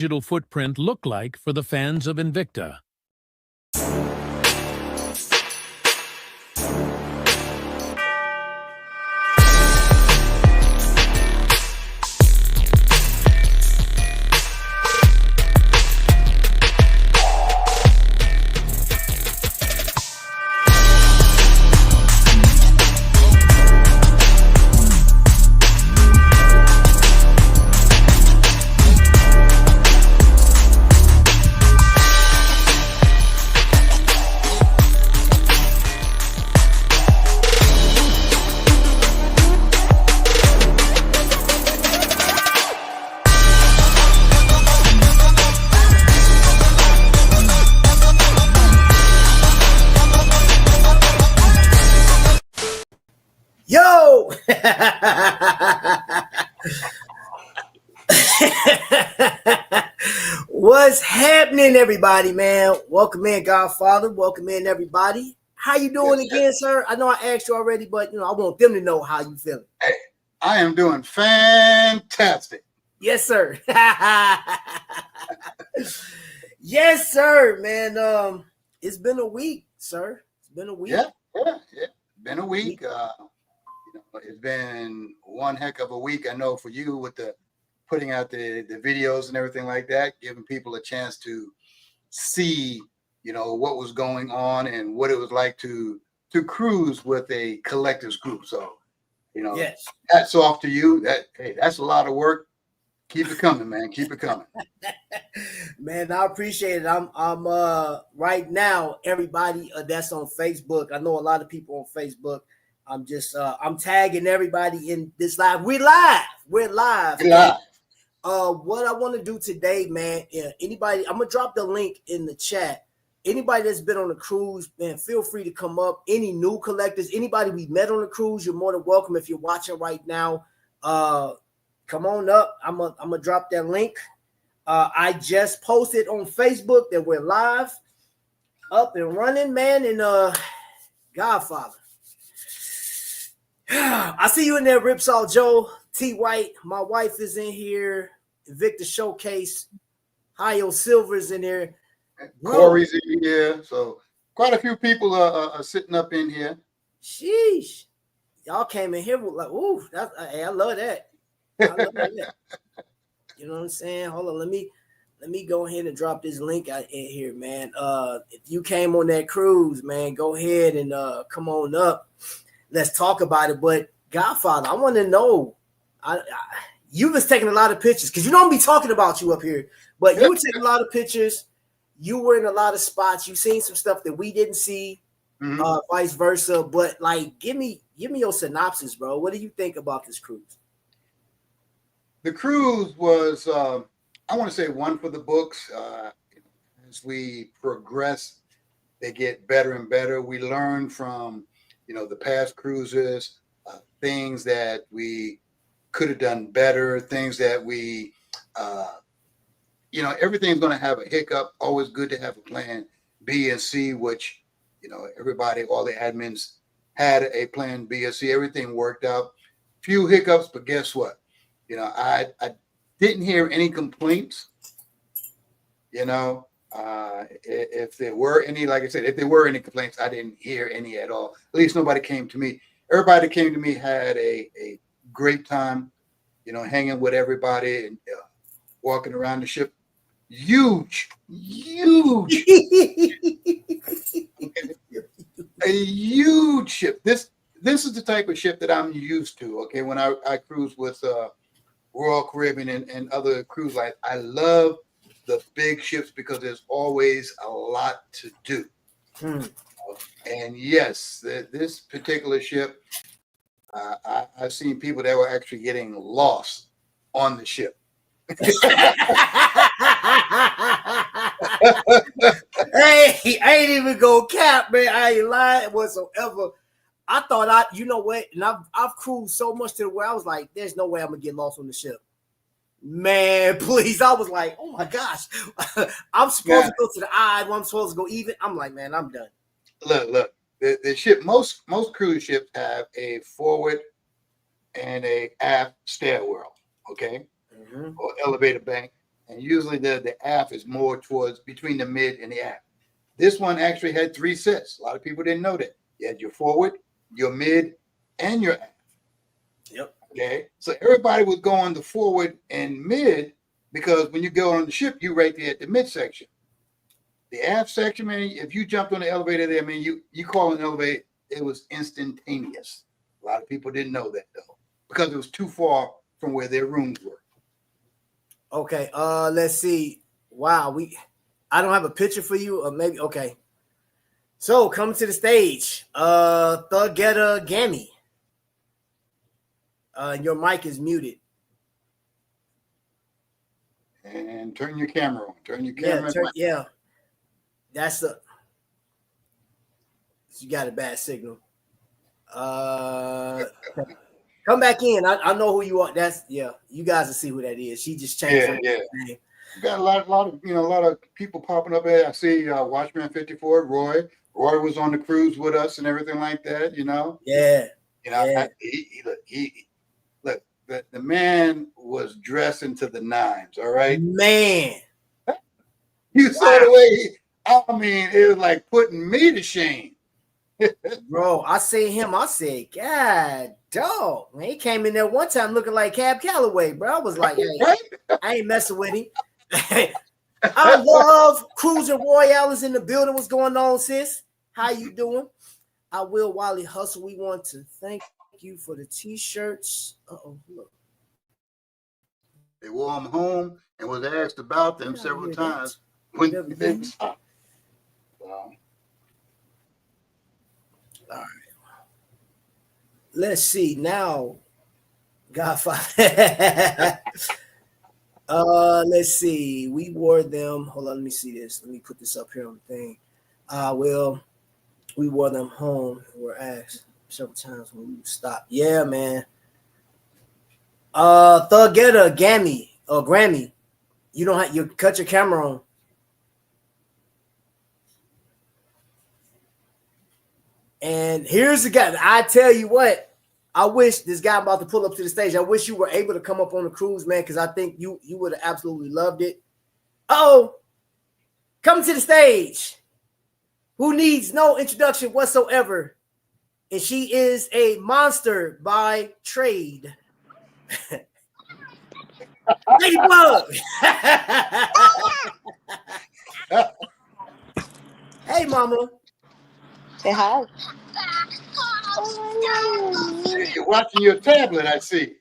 digital footprint look like for the fans of Invicta? Yo! What's happening, everybody, man? Welcome in, Godfather. Welcome in, everybody. How you doing again, sir? I know I asked you already, but I want them to know how you feeling. Hey, I am doing fantastic. Yes, sir. Yes, sir, man. It's been a week, sir. It's been a week. Yeah. Been a week. It's been one heck of a week. I know for you with the putting out the videos and everything like that, giving people a chance to see, what was going on and what it was like to cruise with a collectors group. So, Yes. Hats off to you. That's a lot of work. Keep it coming, man. Keep it coming. Man, I appreciate it. I'm right now, everybody that's on Facebook. I know a lot of people on Facebook. I'm tagging everybody in this live. We're live. We're live. What I want to do today, man, anybody, I'm gonna drop the link in the chat. Anybody that's been on a cruise, man, feel free to come up. Any new collectors, anybody we met on the cruise, you're more than welcome. If you're watching right now, come on up. I'm gonna drop that link. I just posted on Facebook that we're live, up and running, man, and Godfather. I see you in there, Ripsaw Joe, T White. My wife is in here. Invicta Showcase. Hio Silver's in there. Corey's in here. So quite a few people are sitting up in here. Sheesh. Y'all came in here with like, ooh, I love that. I love that. You know what I'm saying? Hold on, let me go ahead and drop this link out in here, man. If you came on that cruise, man, go ahead and come on up. Let's talk about it. But Godfather, I want to know, you was taking a lot of pictures because I'm be talking about you up here, but you were taking a lot of pictures. You were in a lot of spots. You seen some stuff that we didn't see, vice versa. But like, give me your synopsis, bro. What do you think about this cruise? The cruise was, I want to say, one for the books. As we progress, they get better and better. We learn from the past cruises, things that we could have done better, things that we, everything's going to have a hiccup. Always good to have a plan B and C, which, everybody, all the admins had a plan B and C. Everything worked out. Few hiccups, but guess what? I didn't hear any complaints. If there were any, like I said, if there were any complaints, I didn't hear any at all. At least nobody came to me. Everybody that came to me had a great time, hanging with everybody and walking around the ship. Huge, a huge ship. This is the type of ship that I'm used to. Okay, when I cruise with Royal Caribbean and other cruise lines, I love the big ships because there's always a lot to do. And yes, this particular ship, I've seen people that were actually getting lost on the ship. Hey, I ain't even go cap, man. I ain't lying whatsoever. I thought and I've cruised so much to where I was like, there's no way I'm gonna get lost on the ship. Man, please. I was like, oh my gosh. I'm supposed to go to the eye, I'm supposed to go even. I'm like, man, I'm done. Look. The ship, most cruise ships have a forward and a aft stairwell, okay, or elevator bank, and usually the aft is more towards between the mid and the aft. This one actually had 3 sets. A lot of people didn't know that. You had your forward, your mid, and your aft. Yep. Okay, so everybody was going the forward and mid because when you go on the ship, you right there at the midsection. The aft section, man, if you jumped on the elevator there, man, you call an elevator, it was instantaneous. A lot of people didn't know that though, because it was too far from where their rooms were. Okay, let's see. Wow, I don't have a picture for you, or maybe okay. So coming to the stage, Thugetta Gammy. Your mic is muted. And turn your camera on. Turn your camera on. Yeah. That's you got a bad signal. Come back in. I know who you are. You guys will see who that is. She just changed her name. You got a lot of people popping up there. I see Watchman 54, Roy. Roy was on the cruise with us and everything like that, you know. Yeah. You know, the man was dressing to the nines, all right? Man. You saw the way it was like putting me to shame. Bro, I see him. I said, God, dog. Man, he came in there one time looking like Cab Calloway, bro. I was like, hey, I ain't messing with him. I love Cruising Royale is in the building. What's going on, sis? How you doing? I will Wally Hustle. We want to thank you for the t-shirts. Look. They wore them home and was asked about them several times when they stopped. Wow. All right. Let's see now. Godfather. Let's see. We wore them. Hold on, let me see this. Let me put this up here on the thing. We wore them home. We're asked several times when we stopped. Yeah, man. Thugetta Gammy or Grammy. You cut your camera on. And here's the guy. I tell you what, I wish this guy about to pull up to the stage. I wish you were able to come up on the cruise, man, because I think you would have absolutely loved it. Coming to the stage, who needs no introduction whatsoever, and she is a monster by trade. Ladybug. Hey, mama. Say hi. You're watching your tablet, I see.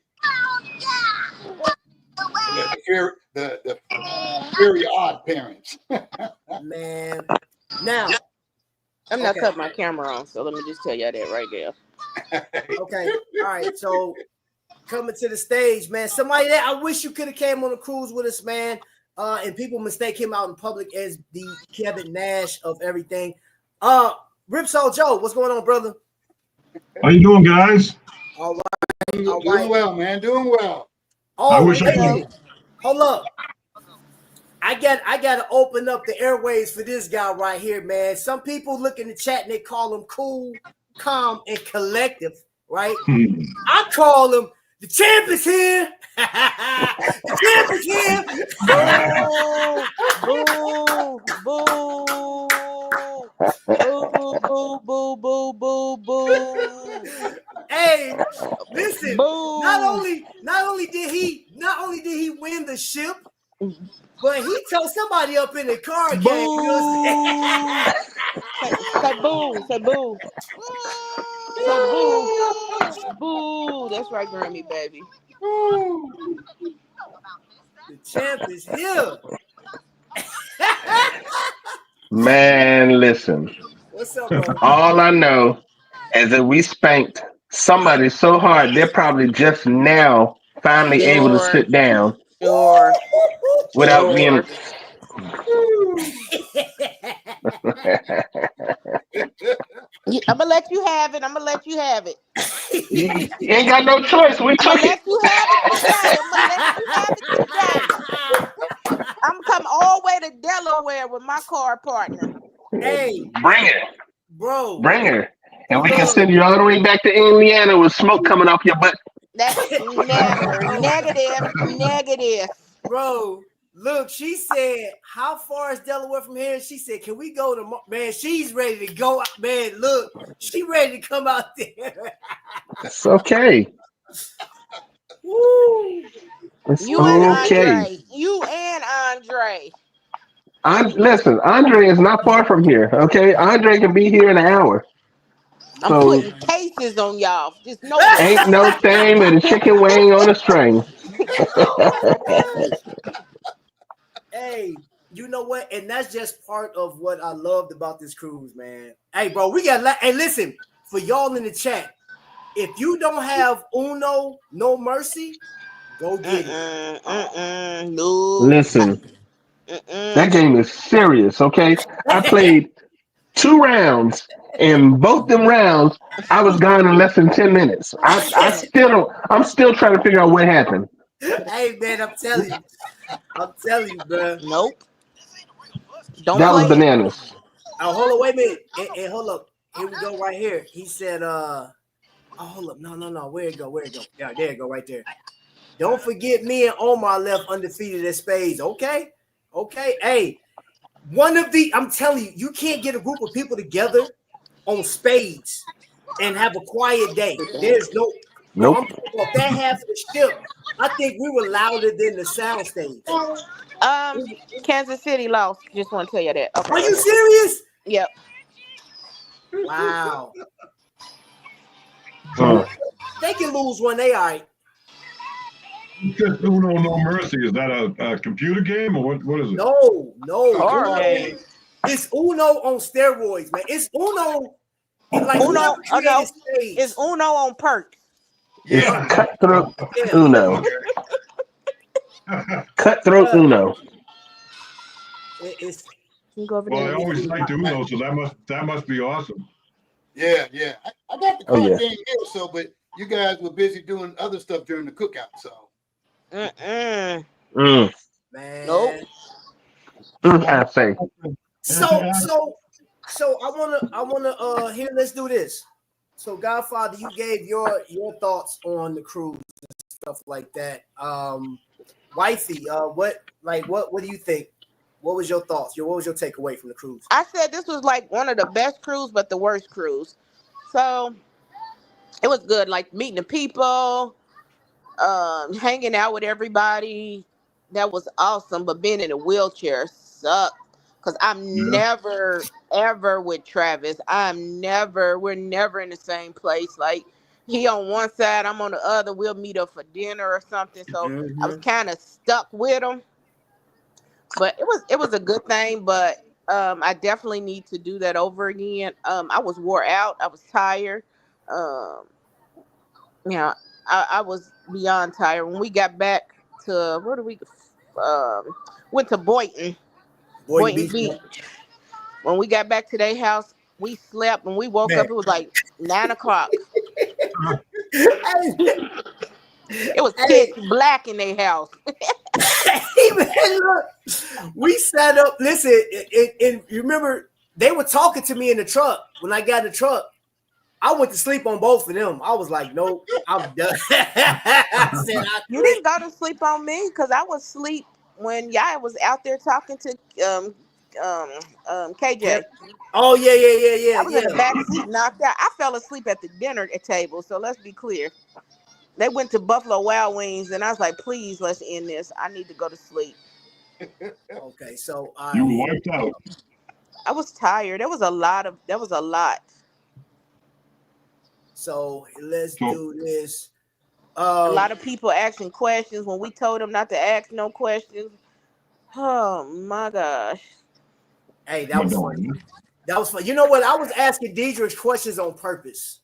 The very odd parents. Man. Now. I'm not cutting my camera on, so let me just tell you that right there. Okay. All right. So coming to the stage, man. Somebody that I wish you could have came on a cruise with us, man. And people mistake him out in public as the Kevin Nash of everything. Ripsaw Joe, what's going on, brother? How you doing, guys? All right. Doing well, man. Doing well. Oh, I wish I hey, could. hold up. I got to open up the airways for this guy right here, man. Some people look in the chat and they call him cool, calm, and collective, right? I call him the champ is here. The champ is here. Boo, boo, boo, boo, boo. Hey, listen. Boo. Not only did he win the ship, but he told somebody up in the car game. Boo. Say boo. Say boo. Say boo. Boo. That's right, Grammy, baby. The champ is here. Man, listen. What's up, bro? All I know is that we spanked somebody so hard they're probably just now finally able to sit down without being. I'm gonna let you have it. You ain't got no choice. We took it. I'm coming all the way to Delaware with my car partner. Hey, Bring it, bro. bring her, and we can send you all the way back to Indiana with smoke coming off your butt. That's never negative. Bro, Look, she said, "How far is Delaware from here?" She said, "Can we go to man?" She's ready to go. Man, look, she ready to come out there. It's okay. Woo! It's You and okay. Andre. You and Andre. Listen, Andre is not far from here. Okay, Andre can be here in an hour. I'm So putting cases on y'all. Just know that. ain't no shame in a chicken wing on a string. Oh my God. Hey, you know what? And that's just part of what I loved about this cruise, man. Hey, bro, we got. Hey, listen, for y'all in the chat, if you don't have Uno, No Mercy, go get it. No. Listen, that game is serious. Okay, I played 2 rounds, and both them rounds, I was gone in less than 10 minutes. I still don't. I'm still trying to figure out what happened. Hey, man, I'm telling you, bro. Nope. Don't That was play it. bananas. Oh, hold on, wait a minute. Hey, hold up. Here we go, right here. He said, oh, hold up. No. Where it go? Yeah, there it go, right there. Don't forget me and Omar left undefeated at spades. Okay. Hey, I'm telling you, you can't get a group of people together on spades and have a quiet day. There's no, bro, Nope. I'm talking about that half of the ship. I think we were louder than the sound stage. Kansas City lost. Just want to tell you that. Okay. Are you serious? Yep. Wow. So, They can lose one. They all right. Uno No Mercy, is that a computer game or what is it? No. Horror game. It's Uno on steroids, man. It's Uno. Like Uno. whoever Oh no. created spades. It's Uno on perks. Yeah. Cutthroat Yeah. Uno. Cutthroat Uno. It's You go over Well, I there. always liked Uno, so that must be awesome. Yeah. I got the Oh, card yeah. game here, so but you guys were busy doing other stuff during the cookout, so. Mm-mm. man. Nope. I say. So I wanna here, let's do this. So Godfather, you gave your thoughts on the cruise and stuff like that. Wifey, what do you think? What was your thoughts? What was your takeaway from the cruise? I said this was like one of the best cruise, but the worst cruise. So it was good, like meeting the people, hanging out with everybody. That was awesome. But being in a wheelchair sucked because I'm Yeah. never ever with Travis. We're never in the same place. Like he on one side, I'm on the other. We'll meet up for dinner or something. So I was kind of stuck with him. But it was a good thing. But I definitely need to do that over again. I was wore out. I was tired. Um, yeah, I was beyond tired. When we got back to where did we um went to Boy Boynton Beach. Beach. When we got back to their house, we slept. When we woke Man. up, it was like 9 o'clock. It was pitch black in their house. Hey, man, look, we sat up. Listen, and you remember they were talking to me in the truck when I got in the truck. I went to sleep on both of them. I was like, nope, I'm done. I said I You quit. didn't go to sleep on me because I was asleep when y'all was out there talking to KJ. Oh I was in the yeah. back seat, knocked out. I fell asleep at the dinner table. So let's be clear. They went to Buffalo Wild Wings, and I was like, "Please, let's end this. I need to go to sleep." Okay, so You were wiped out. I was tired. There was a lot. So let's So do this. A lot of people asking questions when we told them not to ask no questions. Oh my gosh. Hey, that was funny. That was fun. You know what? I was asking Deidre questions on purpose.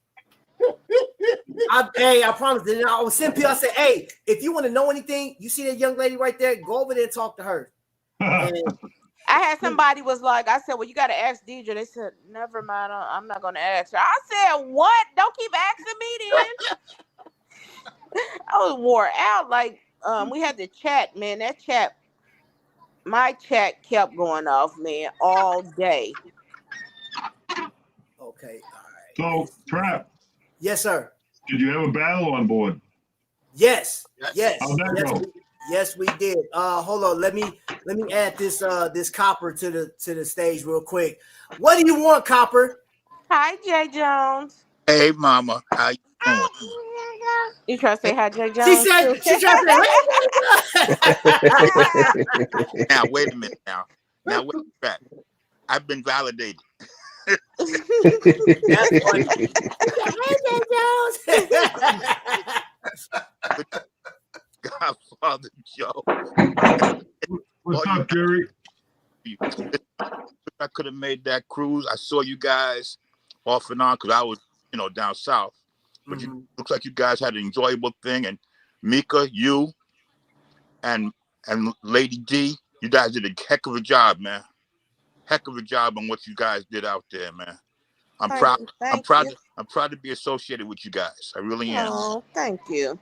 I promise. And I was sending people. I said, "Hey, if you want to know anything, you see that young lady right there? Go over there and talk to her." And I had somebody was like, I said, "Well, you got to ask Deidre." They said, "Never mind. I'm not going to ask her." I said, "What? Don't keep asking me then." I was wore out. Like, we had the chat, man. My chat kept going off, man, all day. okay, all right. So, Trap, Yes, sir. did you have a battle on board? Yes. How'd that go? Yes, we did. Hold on. Let me add this this Copper to the stage real quick. What do you want, Copper? Hi, Jay Jones. Hey, Mama, how you doing? You trying to say hi, Jay She Jones? said Too? she tried to say, Now, wait a minute. Now, wait a minute. I've been validated. That's funny. Godfather Joe. What's up, Jerry? I could have made that cruise. I saw you guys off and on because I was, down south. But you looks like you guys had an enjoyable thing. And Mika, you, and Lady D, you guys did a heck of a job, man. Heck of a job on what you guys did out there, man. I'm proud. I'm proud to be associated with you guys. I really am. Oh, thank you.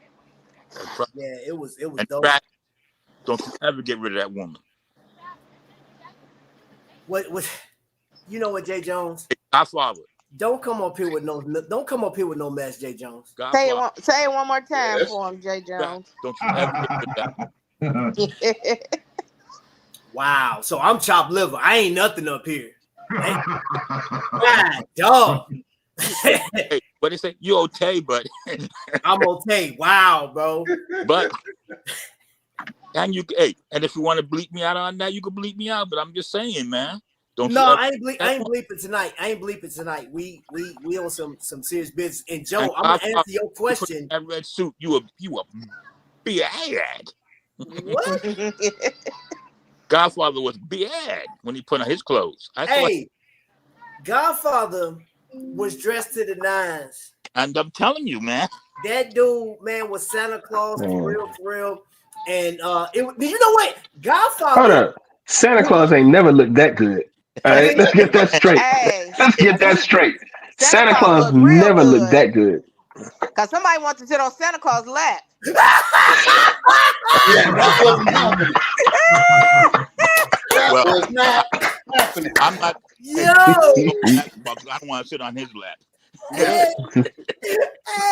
Yeah, it was And dope. don't you ever get rid of that woman. What you know what, Jay Jones? Godfather. Don't come up here with no mess, Jay Jones. Say it one more time for him, Jay Jones. Don't you ever get rid of that. Wow. So I'm chopped liver. I ain't nothing up here. God, dog. Hey, what they say? You okay, but I'm okay. Wow, bro. But and if you want to bleep me out on that, you can bleep me out. But I'm just saying, man. I ain't bleeping tonight. We on some serious business. And Joe, I'm gonna answer your question. That red suit, you a bad. What? Godfather was bad when he put on his clothes. Godfather was dressed to the nines. And I'm telling you, man. That dude, man, was Santa Claus for real. And you know what? Godfather. Hold up. Santa Claus ain't never looked that good. All right, let's get that straight. Let's get that straight. Santa Claus never looked that good. Because somebody wants to sit on Santa Claus' lap. That was not happening. I'm not. Yo, I don't want to sit on his lap.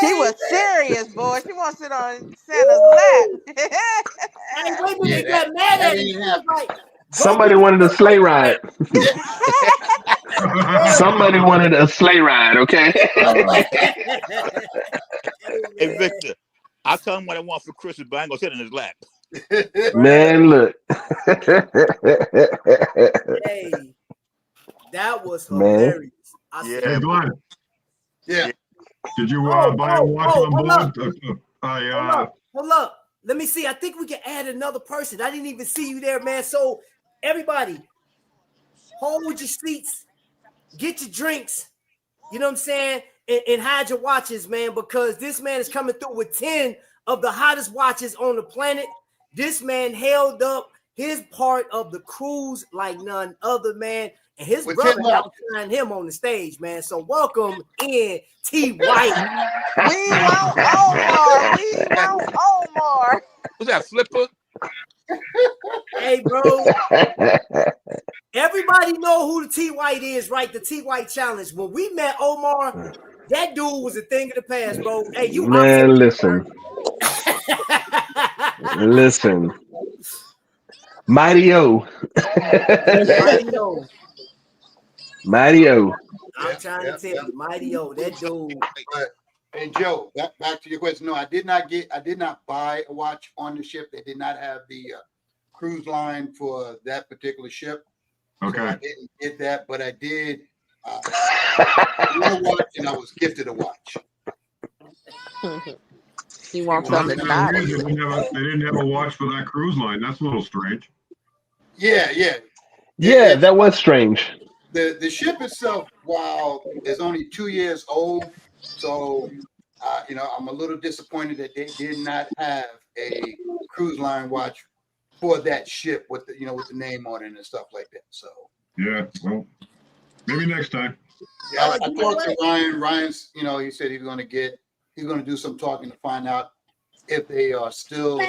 She was serious, boy. She wants to sit on Santa's lap. Hey, wait a minute, got mad at me. Somebody wanted a sleigh ride. Somebody wanted a sleigh ride, okay? Hey, Victor, I'll tell him what I want for Christmas, but I ain't gonna sit in his lap. Man, look. Hey, that was hilarious. Hey, Glenn. Yeah. Did you buy a watch on board? Hold up. Let me see. I think we can add another person. I didn't even see you there, man. So everybody, hold your seats, get your drinks. You know what I'm saying? And hide your watches, man, because this man is coming through with 10 of the hottest watches on the planet. This man held up his part of the cruise like none other, man. And his brother outshined him on the stage, man. So welcome in T. White. We want Omar. We want Omar. Was that Flipper? Hey, bro. Everybody know who the T. White is, right? The T. White Challenge. When we met Omar, that dude was a thing of the past, bro. Hey, you man, listen. Listen. Mighty O. Mighty O. I'm trying to tell you, Mighty O, that dude. Hey Joe, back to your question. No, I did not buy a watch on the ship. They did not have the cruise line for that particular ship. Okay. So I didn't get that, but I did a watch, and I was gifted a watch. He wants something about it. They didn't have a watch for that cruise line. That's a little strange. Yeah. Yeah, that was strange. The ship itself, while is only 2 years old, so I'm a little disappointed that they did not have a cruise line watch for that ship with the name on it and stuff like that. So yeah, well, maybe next time. Yeah, I talked to Ryan. Ryan's, he said he's going to do some talking to find out if they are still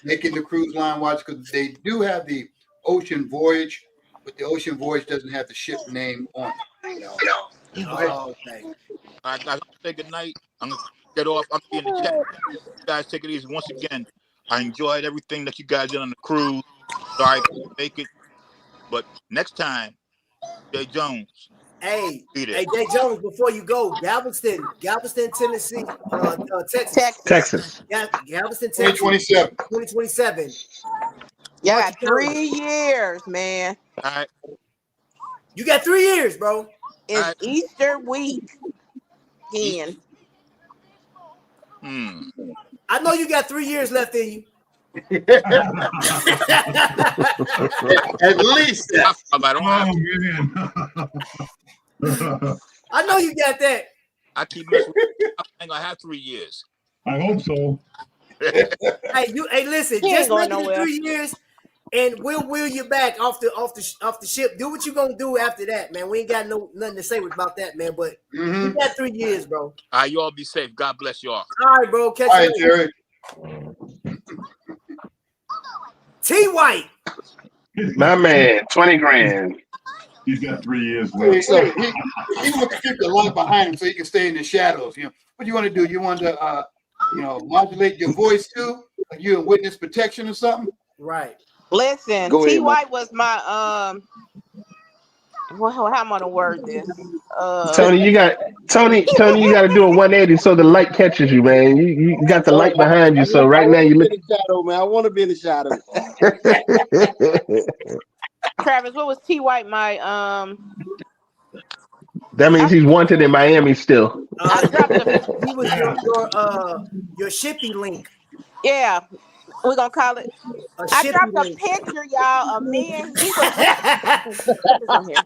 making the cruise line watch, because they do have the Ocean Voyage, but the Ocean Voyage doesn't have the ship name on it. Okay. All right, guys, say good night. I'm going to get off. I'm in the chat. You guys take it easy. Once again, I enjoyed everything that you guys did on the cruise. Sorry I couldn't make it, but next time, Jay Jones, Hey, be there. hey, Jay Jones, before you go, Galveston, Tennessee, Texas. Texas. Texas. Yeah, Galveston, Texas, 2027. 2027. Yeah, I What got you telling 3 years, man. All right, You got 3 years, bro. It's right. Easter week. Again. I know you got 3 years left in you. At least that. I don't have. man. I know you got that. I keep messing with you. I ain't gonna have 3 years. I hope so. Hey, listen, He ain't just going make it nowhere. 3 years, and we'll wheel you back off the ship. Do what you gonna do after that, man. We ain't got nothing to say about that, man. But you got 3 years, bro. All right, you all be safe. God bless you all. All right, bro. Catch All you right, later. Jerry. T White. My man, 20 grand. He's got 3 years Hey, left. so he wants to keep the light behind him so he can stay in the shadows. What do you want to do? You want to, modulate your voice too? Like you in witness protection or something? Right. Listen, Go T ahead, man. White was my well, how am I gonna word this? Tony, you got to do a 180 so the light catches you, man. You got the light behind you, so right now you look. In the shadow, man. I want to be in the shadow. Travis, what was T White my That means he's wanted in Miami still. I dropped the He was your shippy link. yeah, we're gonna call it. A I shippy dropped a link. picture, y'all, of me and he was on here.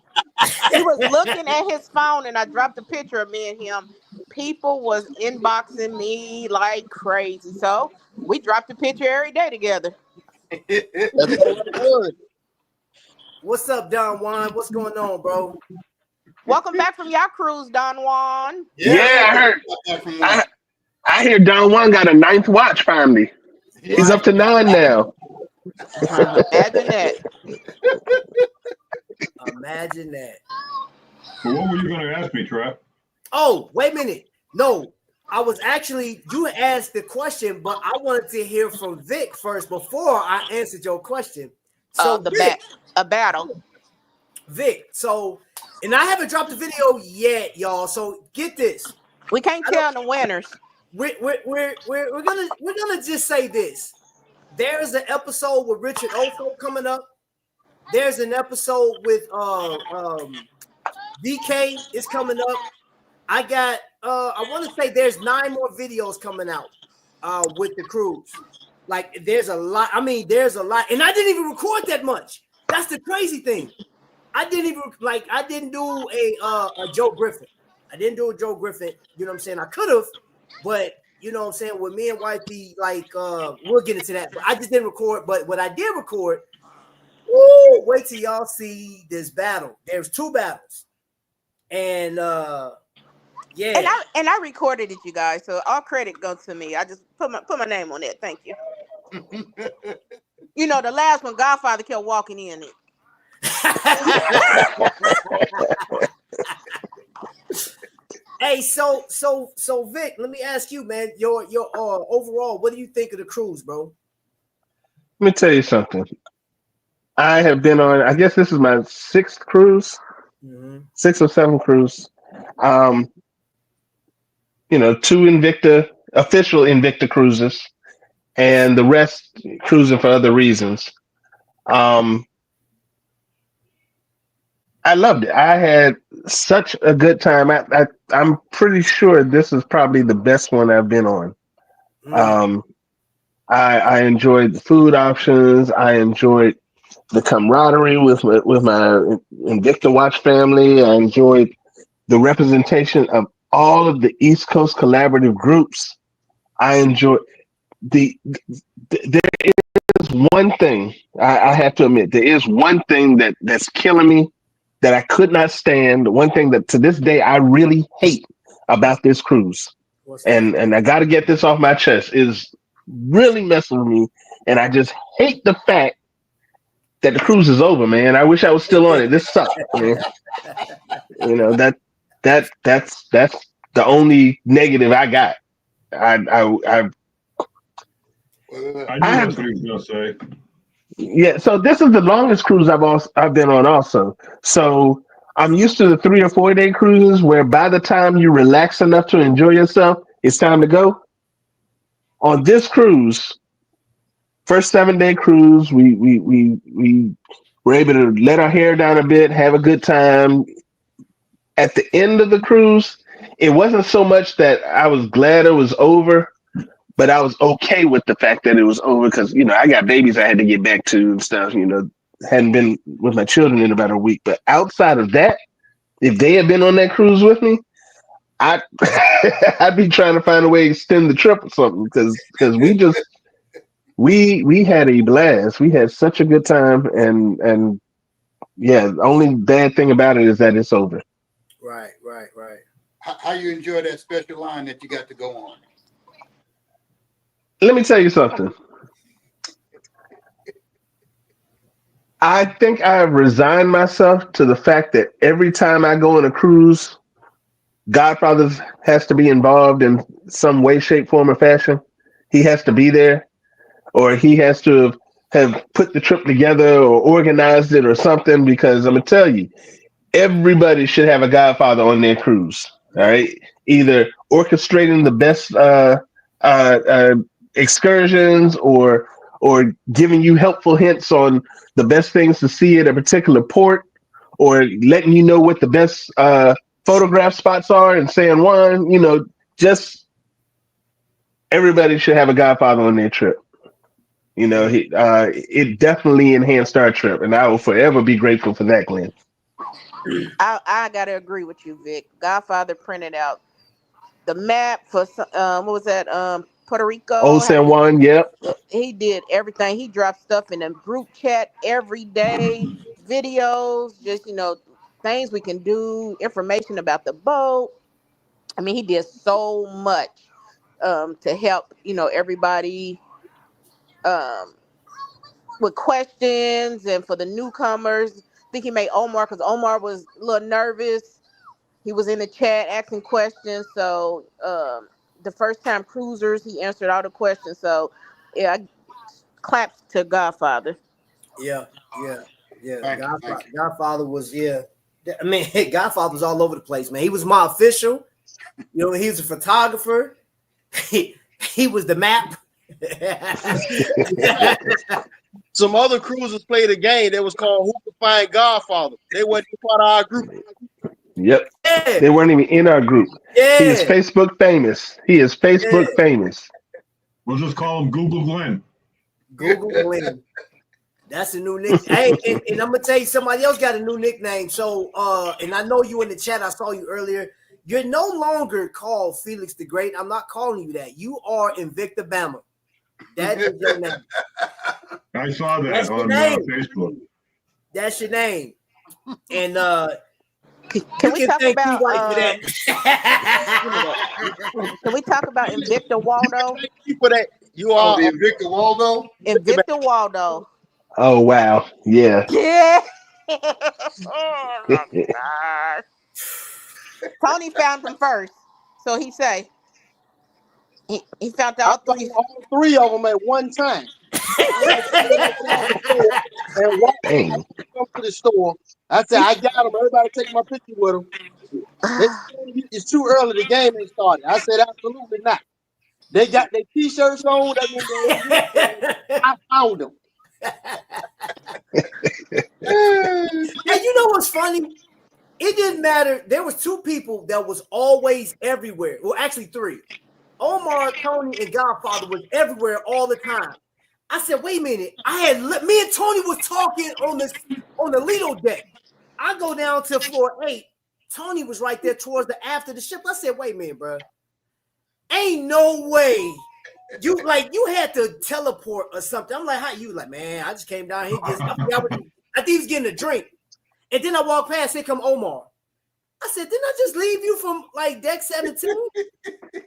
He was looking at his phone and I dropped a picture of me and him. People was inboxing me like crazy. So we dropped a picture every day together. That's all it was. What's up, Don Juan? What's going on, bro? Welcome back from your cruise, Don Juan. Yeah, I heard. I hear Don Juan got a 9th watch finally. He's up to 9 now. Imagine that. Imagine that. But what were you going to ask me, Trap? Oh, wait a minute. No, I was actually, you asked the question, but I wanted to hear from Vic first before I answered your question. So a battle. Vic, so, and I haven't dropped the video yet, y'all. So get this. We can't tell the winners. We're gonna just say this. There's an episode with Richard Ofo coming up. There's an episode with DK is coming up. I got I want to say there's 9 more videos coming out with the cruise. Like there's a lot. I mean, there's a lot, and I didn't even record that much. That's the crazy thing. I didn't do a Joe Griffin. I didn't do a Joe Griffin. You know what I'm saying? I could have, but you know what I'm saying? With me and Wifey, like we'll get into that. But I just didn't record. But what I did record, wait till y'all see this battle. There's 2 battles. And yeah. And I recorded it, you guys. So all credit goes to me. I just put my name on it. Thank you. You know, the last one, Godfather kept walking in it. Hey, so Vic, let me ask you, man, your overall, what do you think of the cruise, bro? Let me tell you something. I have been on, I guess this is my 6th cruise, 6 or 7 cruise. 2 Invicta, official Invicta cruises, and the rest cruising for other reasons. I loved it. I had such a good time. I'm pretty sure this is probably the best one I've been on. I enjoyed the food options. I enjoyed the camaraderie with my Invicta Watch family. I enjoyed the representation of all of the East Coast collaborative groups. I enjoyed there is one thing I have to admit. There is one thing that's killing me, that I could not stand. One thing that to this day I really hate about this cruise, and I got to get this off my chest, is really messing with me, and I just hate the fact that the cruise is over, man. I wish I was still on it. This sucks, man. That's the only negative I got. I knew that's what he was going to say. Yeah, so this is the longest cruise I've been on also. So I'm used to the 3 or 4 day cruises where by the time you relax enough to enjoy yourself, it's time to go. On this cruise, first 7 day cruise, we were able to let our hair down a bit, have a good time. At the end of the cruise, it wasn't so much that I was glad it was over, but I was okay with the fact that it was over because I got babies I had to get back to and stuff. Hadn't been with my children in about a week. But outside of that, if they had been on that cruise with me, I I'd be trying to find a way to extend the trip or something because we had a blast. We had such a good time, and yeah, the only bad thing about it is that it's over. Right. How you enjoy that special line that you got to go on? Let me tell you something. I think I have resigned myself to the fact that every time I go on a cruise, Godfather has to be involved in some way, shape, form, or fashion. He has to be there, or he has to have put the trip together or organized it or something. Because I'm gonna tell you, everybody should have a Godfather on their cruise. All right, either orchestrating the best excursions or giving you helpful hints on the best things to see at a particular port, or letting you know what the best photograph spots are in San Juan. Just everybody should have a Godfather on their trip. It definitely enhanced our trip, and I will forever be grateful for that, Glenn. I gotta agree with you, Vic. Godfather printed out the map for what was that? Puerto Rico. Old San Juan, yep. He did everything. He dropped stuff in a group chat every day, videos, just things we can do, information about the boat. I mean, he did so much to help everybody with questions and for the newcomers. I think he made Omar because Omar was a little nervous. He was in the chat asking questions. So the first time cruisers, he answered all the questions. So yeah, I claps to Godfather. Yeah. Thank you. Godfather was I mean, Godfather was all over the place, man. He was my official. He was a photographer. He was the map. Some other cruisers played a game that was called Who Can Find Godfather. They wasn't part of our group. Yep. Yeah. They weren't even in our group. Yeah. He is Facebook famous. We'll just call him Google Glenn. Google Glenn. That's a new nickname. Hey, and I'm gonna tell you, somebody else got a new nickname. So, and I know you in the chat. I saw you earlier. You're no longer called Felix the Great. I'm not calling you that. You are Invicta Bama. That is your name. I saw that That's on Facebook. That's your name. And can we talk about that. Can we talk about Invicta Waldo? People that you are the Invicta Waldo. Invicta Waldo. Oh wow, yeah. Yeah. Oh my God. Tony found them first, so he say he found I out found all three of them at one time. And walked Dang. come to the store. I said, I got them. Everybody take my picture with them. They said, it's too early. The game ain't started. I said, absolutely not. They got their t-shirts on. I found them. And you know what's funny? It didn't matter. There was two people that was always everywhere. Well, actually three. Omar, Tony, and Godfather was everywhere all the time. I said, wait a minute. Me and Tony was talking on the Lido deck. I go down to floor 8. Tony was right there towards the after the ship. I said, wait a minute, bro. Ain't no way. You had to teleport or something. I'm like, how you like, man? I just came down here. I think he was getting a drink. And then I walked past, here come Omar. I said, didn't I just leave you from like deck 17?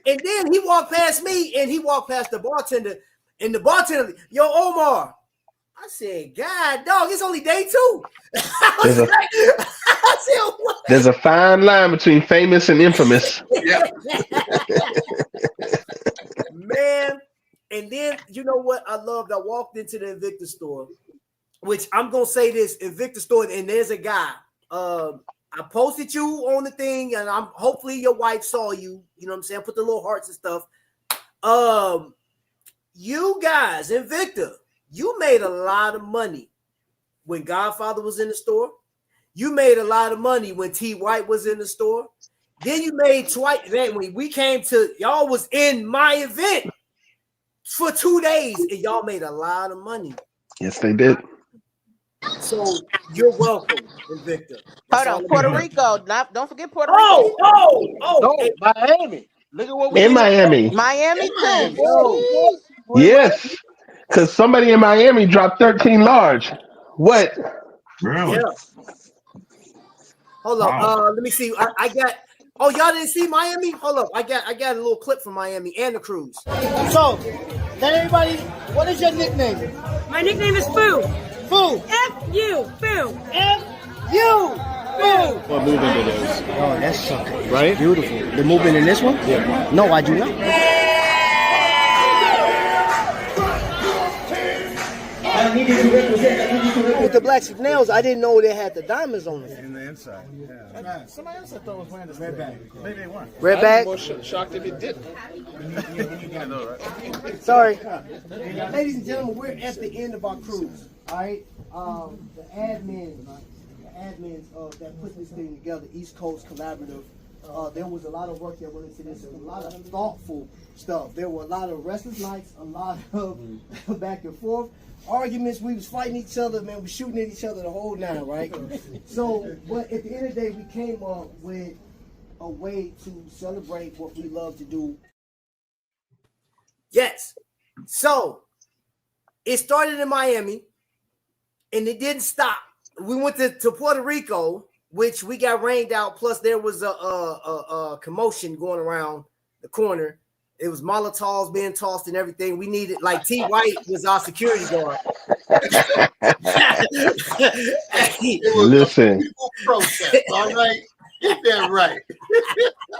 And then he walked past me and he walked past the bartender. And the bartender, yo, Omar. I said, God, dog, it's only day 2. I said, what? There's a fine line between famous and infamous. Yeah. Man. And then you know what I loved? I walked into the Invicta store, which I'm gonna say this Invicta store, and there's a guy. I posted you on the thing, and I'm hopefully your wife saw you. You know what I'm saying? Put the little hearts and stuff. You guys, Invicta, you made a lot of money when Godfather was in the store. You made a lot of money when T. White was in the store. Then you made twice. When we came to y'all was in my event for 2 days, and y'all made a lot of money. Yes, they did. So you're welcome, Invicta. Hold on, Puerto Rico. Don't forget Puerto Oh, Rico. No, Miami. Look at what we In did. Miami. Miami too. Oh, Yes. Because somebody in Miami dropped 13 large. What? Really? Yeah. Hold up. Wow. Let me see. I got. Oh, y'all didn't see Miami? Hold up. I got a little clip from Miami and the cruise. So, let everybody. What is your nickname? My nickname is Foo. Foo. F-U. Foo. F-U. Foo. What movement it is. Oh, that's something. Right? Beautiful. The movement in this one? Yeah. No, I do not. With the black nails, I didn't know they had the diamonds on them. In the inside. Yeah. Somebody else I thought was wearing this red bag. Maybe they weren't. Red bag? I'm more shocked if it didn't. I know, right? Sorry. Ladies and gentlemen, we're at the end of our cruise. All right. The admins that put this thing together, East Coast Collaborative. There was a lot of work that went into this. There was a lot of thoughtful stuff. There were a lot of restless nights, a lot of back and forth arguments. We was fighting each other, man. We shooting at each other the whole night, right? So, but at the end of the day, we came up with a way to celebrate what we love to do. Yes. So it started in Miami, and it didn't stop. We went to Puerto Rico, which we got rained out. Plus, there was a commotion going around the corner. It was Molotovs being tossed and everything. We needed, like, T. White was our security guard. Listen. Protest, all right? Get that right.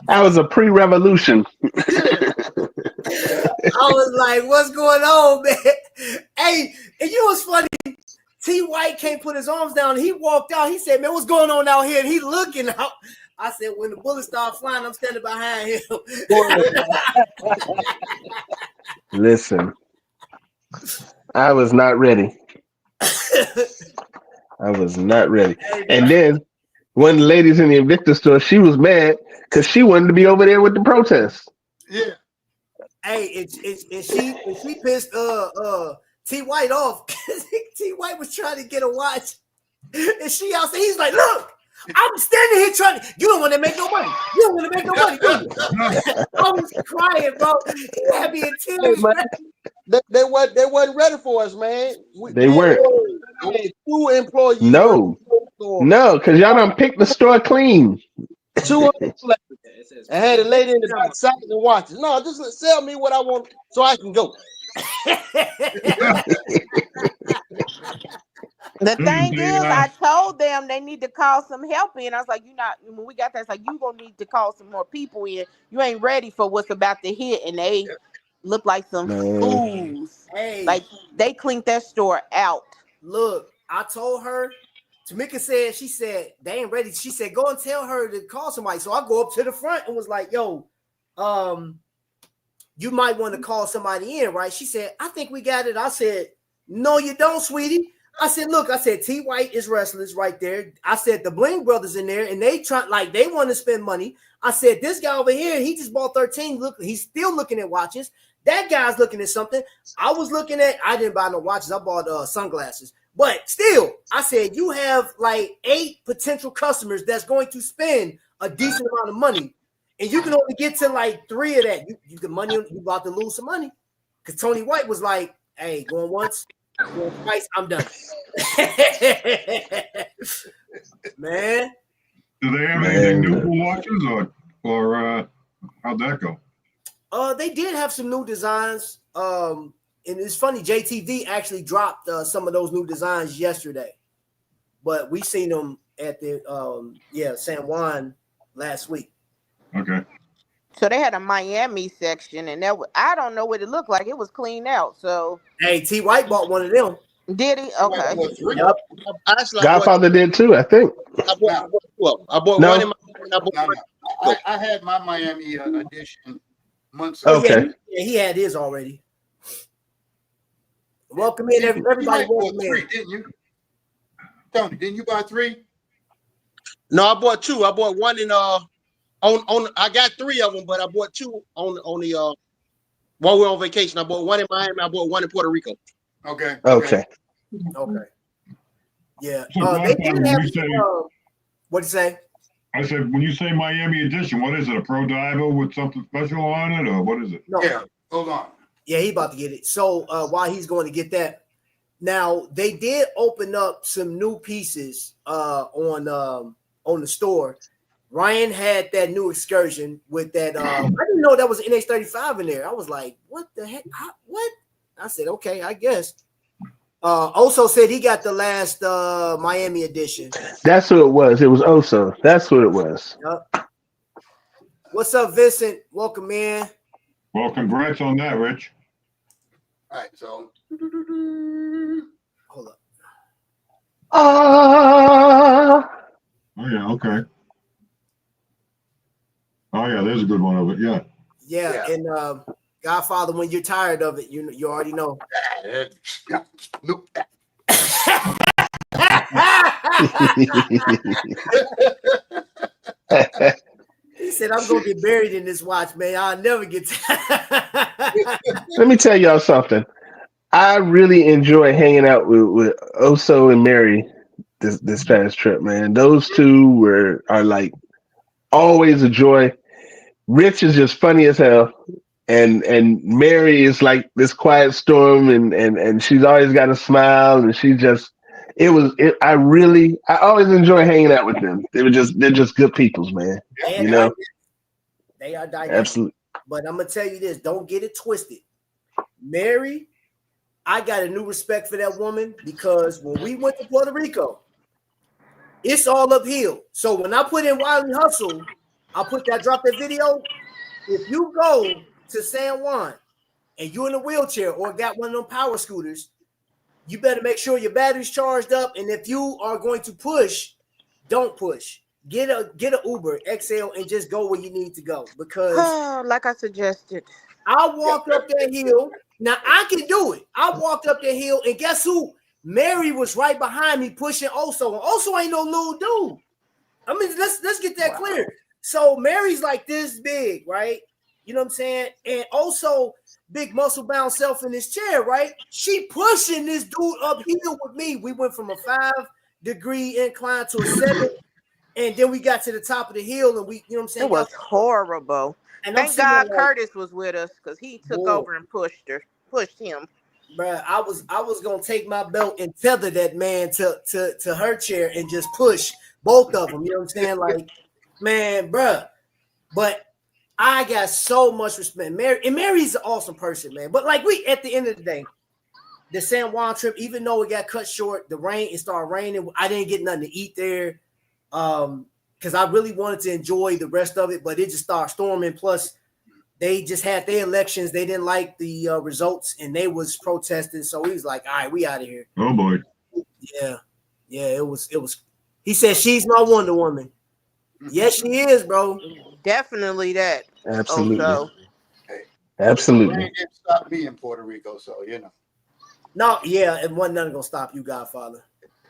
That was a pre-revolution. I was like, what's going on, man? Hey, and you know what's funny? T. White can't put his arms down. He walked out. He said, man, what's going on out here? And he looking out. I said, when the bullets start flying, I'm standing behind him. Listen, I was not ready. I was not ready. And then one of the ladies in the Invicta store, she was mad because she wanted to be over there with the protests. Yeah. Hey, and she pissed T. White off. T. White was trying to get a watch. And she outside, he's like, look, I'm standing here trying to, you don't want to make no money. You don't want to make no money. I was crying, bro. He had me in tears. They wasn't ready for us, man. They weren't. We had 2 employees. No, because y'all done picked the store clean. 200 selectors. I had a lady in the back side and watches. No, just sell me what I want so I can go. The thing is, I told them they need to call some help in. I was like, when we got there, it's like, you gonna need to call some more people in. You ain't ready for what's about to hit. And they look like some fools. Hey, like they cleaned that store out. Look, I told her, Tamika said, she said, they ain't ready. She said, go and tell her to call somebody. So I go up to the front and was like, yo, you might want to call somebody in, right? She said, I think we got it. I said, no, you don't, sweetie. I said, look, I said, T. White is restless right there. I said, the Bling brothers in there, and they want to spend money. I said, this guy over here, he just bought 13. Look, he's still looking at watches. That guy's looking at something. I didn't buy no watches. I bought sunglasses. But still, I said, you have like 8 potential customers that's going to spend a decent amount of money. And you can only get to like 3 of that. You about to lose some money. Because Tony White was like, hey, going once, going twice, I'm done. Man. Do they have anything new for watches or how'd that go? They did have some new designs. And it's funny, JTV actually dropped some of those new designs yesterday. But we seen them at the San Juan last week. Okay. So they had a Miami section, and I don't know what it looked like. It was cleaned out. So Hey, T. White bought one of them. did he? Okay. Yep. Actually, Godfather did too, I think. I bought Now, two of them. I bought one in No. Miami, and I bought no, one. no. I had my Miami edition months Oh ago. yeah, Okay. he had his already. Welcome in, everybody. You bought Welcome three, in. didn't you? Tony, didn't you buy 3? No, I bought 2. I bought one in on. I got 3 of them, but I bought 2 on the while we were on vacation. I bought one in Miami. I bought one in Puerto Rico. Okay. Okay. Okay. Yeah. So They Godfather, did have. when you say, What'd you say? I said, when you say Miami edition, what is it? A pro diver with something special on it, or what is it? No. Yeah. Hold on. Yeah, he about to get it. So while he's going to get that, now they did open up some new pieces on the store. Ryan had that new excursion with that. I didn't know that was an NH35 in there. I was like, what the heck? What? I said, okay, I guess. Also said he got the last Miami edition. That's who it was. It was Oso. That's what it was. Yep. What's up, Vincent? Welcome in. Well, congrats on that, Rich. All right, so Hold up. Ah. Oh yeah, okay. Oh yeah, there's a good one of it. Yeah. Yeah. And Godfather, when you're tired of it, you already know. look. He said, I'm going to get buried in this watch, man. I'll never get Let me tell y'all something. I really enjoy hanging out with Oso and Mary this past trip, man. Those two are like always a joy. Rich is just funny as hell. And Mary is like this quiet storm and she's always got a smile and she just I always enjoy hanging out with them. They're just good peoples, man. You know? They are dynamic. Absolutely. But I'm gonna tell you this, don't get it twisted. Mary, I got a new respect for that woman because when we went to Puerto Rico, it's all uphill. So when I put in Wiley Hustle, I drop that video. If you go to San Juan and you're in a wheelchair or got one of them power scooters, you better make sure your battery's charged up. And if you are going to push, don't push. Get a Uber XL and just go where you need to go because like I suggested. I walked up that hill. Now I can do it. I walked up that hill and guess who? Mary was right behind me pushing Oso. And Oso ain't no little dude. I mean, let's get that clear. So Mary's like this big, right? You know what I'm saying? And also big muscle bound self in his chair, right? She pushing this dude uphill with me. We went from a 5-degree incline to a 7, and then we got to the top of the hill, and we, you know what I'm saying? It was horrible. And thank God Curtis was with us because he took over and pushed him. Bruh, I was gonna take my belt and tether that man to her chair and just push both of them. You know what I'm saying? Like, man, bruh. But I got so much respect. Mary's an awesome person, man. But like we at the end of the day, the San Juan trip, even though it got cut short, it started raining. I didn't get nothing to eat there. Because I really wanted to enjoy the rest of it, but it just started storming. Plus, they just had their elections. They didn't like the results, and they was protesting. So he was like, "All right, we out of here." Oh boy. Yeah. It was. He said, "She's my Wonder Woman." Yes, she is, bro. Definitely that. Absolutely. Also. Absolutely. Rain didn't stop me in Puerto Rico, so you know. No, yeah, it wasn't nothing gonna stop you, Godfather.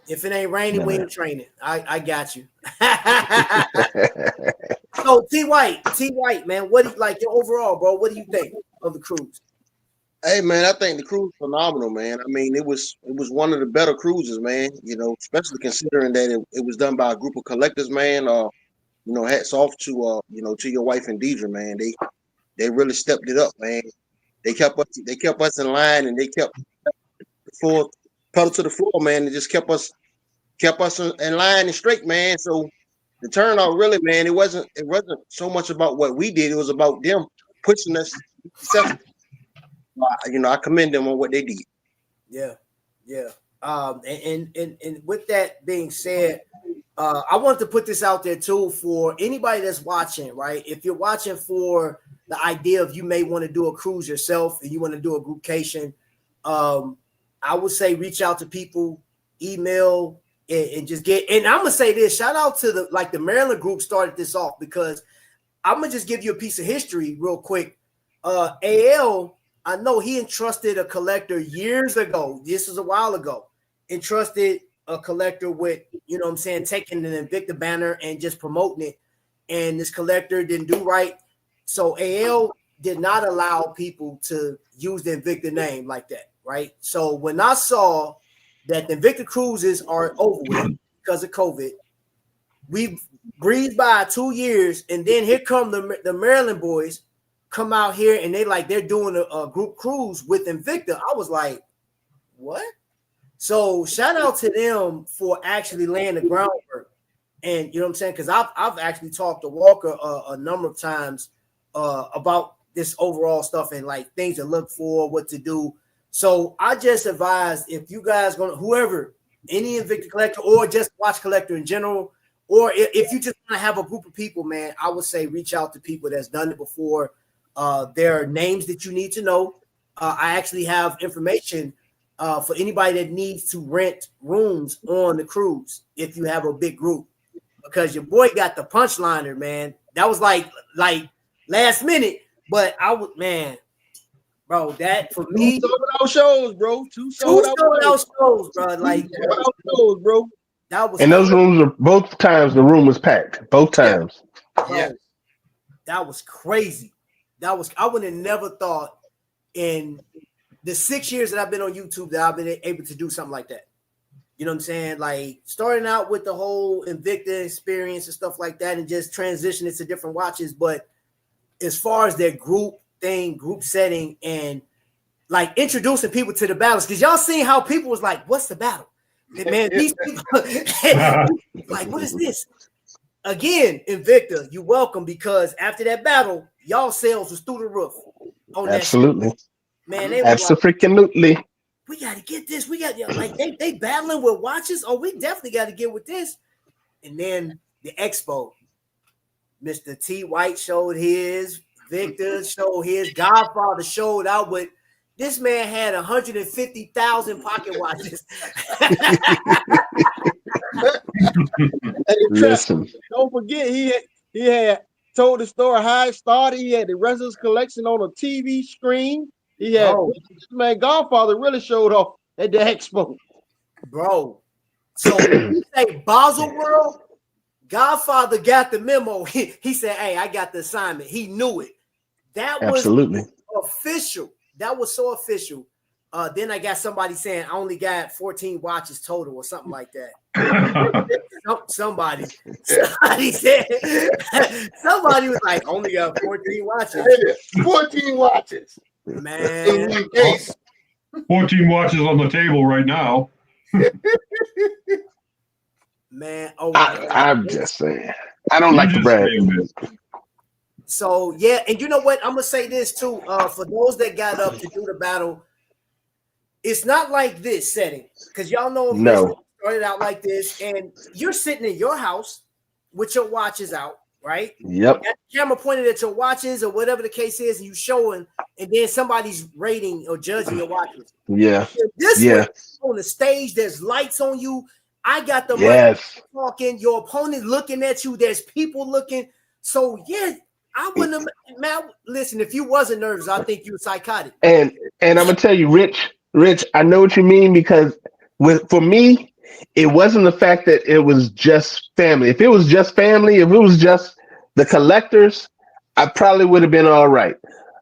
If it ain't raining, we ain't training. I got you. So T White, man, what do you like your overall, bro? What do you think of the cruise? Hey man, I think the cruise was phenomenal, man. I mean, it was one of the better cruises, man. You know, especially considering that it was done by a group of collectors, man. You know, hats off to to your wife and Deidre, man. They really stepped it up, man. They kept us in line, and they kept the full pedal to the floor, man. They just kept us in line and straight, man. So the turnout, really, man, it wasn't so much about what we did. It was about them pushing us. You know, I commend them on what they did. Yeah. And with that being said, I want to put this out there too for anybody that's watching, right? If you're watching for the idea of you may want to do a cruise yourself and you want to do a groupcation, I would say reach out to people, email, and just get. And I'm gonna say this: shout out to the Maryland group started this off, because I'm gonna just give you a piece of history real quick. AL, I know he entrusted a collector years ago. This was a while ago. Entrusted a collector with, you know what I'm saying, taking an Invicta banner and just promoting it. And this collector didn't do right. So AL did not allow people to use the Invicta name like that, right? So when I saw that the Invicta cruises are over with because of COVID, we breezed by 2 years, and then here come the Maryland boys come out here and they're doing a group cruise with Invicta. I was like, what? So shout out to them for actually laying the groundwork. And you know what I'm saying? Because I've actually talked to Walker a number of times about this overall stuff and like things to look for, what to do. So I just advise, if you guys gonna, whoever, any Invicta collector or just watch collector in general, or if you just want to have a group of people, man, I would say reach out to people that's done it before. There are names that you need to know. I actually have information for anybody that needs to rent rooms on the cruise if you have a big group, because your boy got the punchliner, man. That was like last minute, but I would, man, bro, that for me, sold out shows, bro. Two sold out shows, bro. Like shows, bro. That was, and those rooms are both times the room was packed. Both times. Yeah. That was crazy. I would have never thought in the 6 years that I've been on YouTube that I've been able to do something like that. You know what I'm saying? Like starting out with the whole Invicta experience and stuff like that and just transitioning to different watches. But as far as their group thing, group setting, and like introducing people to the battles, because y'all seen how people was like, what's the battle? And man, these people like, what is this? Again, Invicta, you're welcome, because after that battle, y'all sales was through the roof. On absolutely. That man, they were absolutely. Like, we got to get this. We got, like, they battling with watches. Oh, we definitely got to get with this. And then the expo, Mr. T. White showed his, Victor showed his, Godfather showed out with. This man had 150,000 pocket watches. Listen, don't forget he had told the story how it started. He had the rest of his collection on a TV screen. He had man, Godfather really showed off at the expo, bro. So when you say Basel World, Godfather got the memo. He said, "Hey, I got the assignment." He knew it. That was official. That was so official. Then I got somebody saying I only got 14 watches total or something like that. somebody said, somebody was like, only got 14 watches. 14 watches. Man. In one case. 14 watches on the table right now. Man, I'm just saying. I don't like to brag. So yeah, and you know what? I'm gonna say this too. For those that got up to do the battle, it's not like this setting, because y'all know it started out like this, and you're sitting in your house with your watches out, right? Yep. You got the camera pointed at your watches or whatever the case is, and you showing, and then somebody's rating or judging your watches. Yeah. This way, on the stage, there's lights on you. I got the mic talking, your opponent looking at you, there's people looking. So yeah, I wouldn't have, man, listen, if you wasn't nervous, I think you were psychotic. And I'm gonna tell you, Rich, I know what you mean, because for me, it wasn't the fact that it was just family. If it was just family, if it was just the collectors, I probably would have been all right.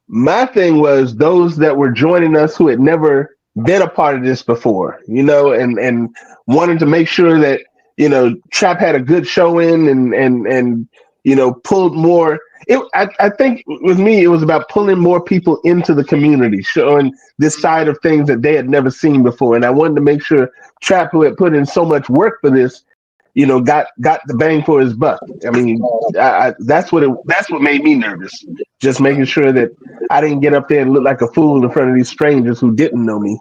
My thing was those that were joining us who had never been a part of this before, and wanted to make sure that, Trap had a good showing and pulled more. I think with me, it was about pulling more people into the community, showing this side of things that they had never seen before. And I wanted to make sure Trap, who had put in so much work for this, got the bang for his buck. I mean, that's what made me nervous. Just making sure that I didn't get up there and look like a fool in front of these strangers who didn't know me.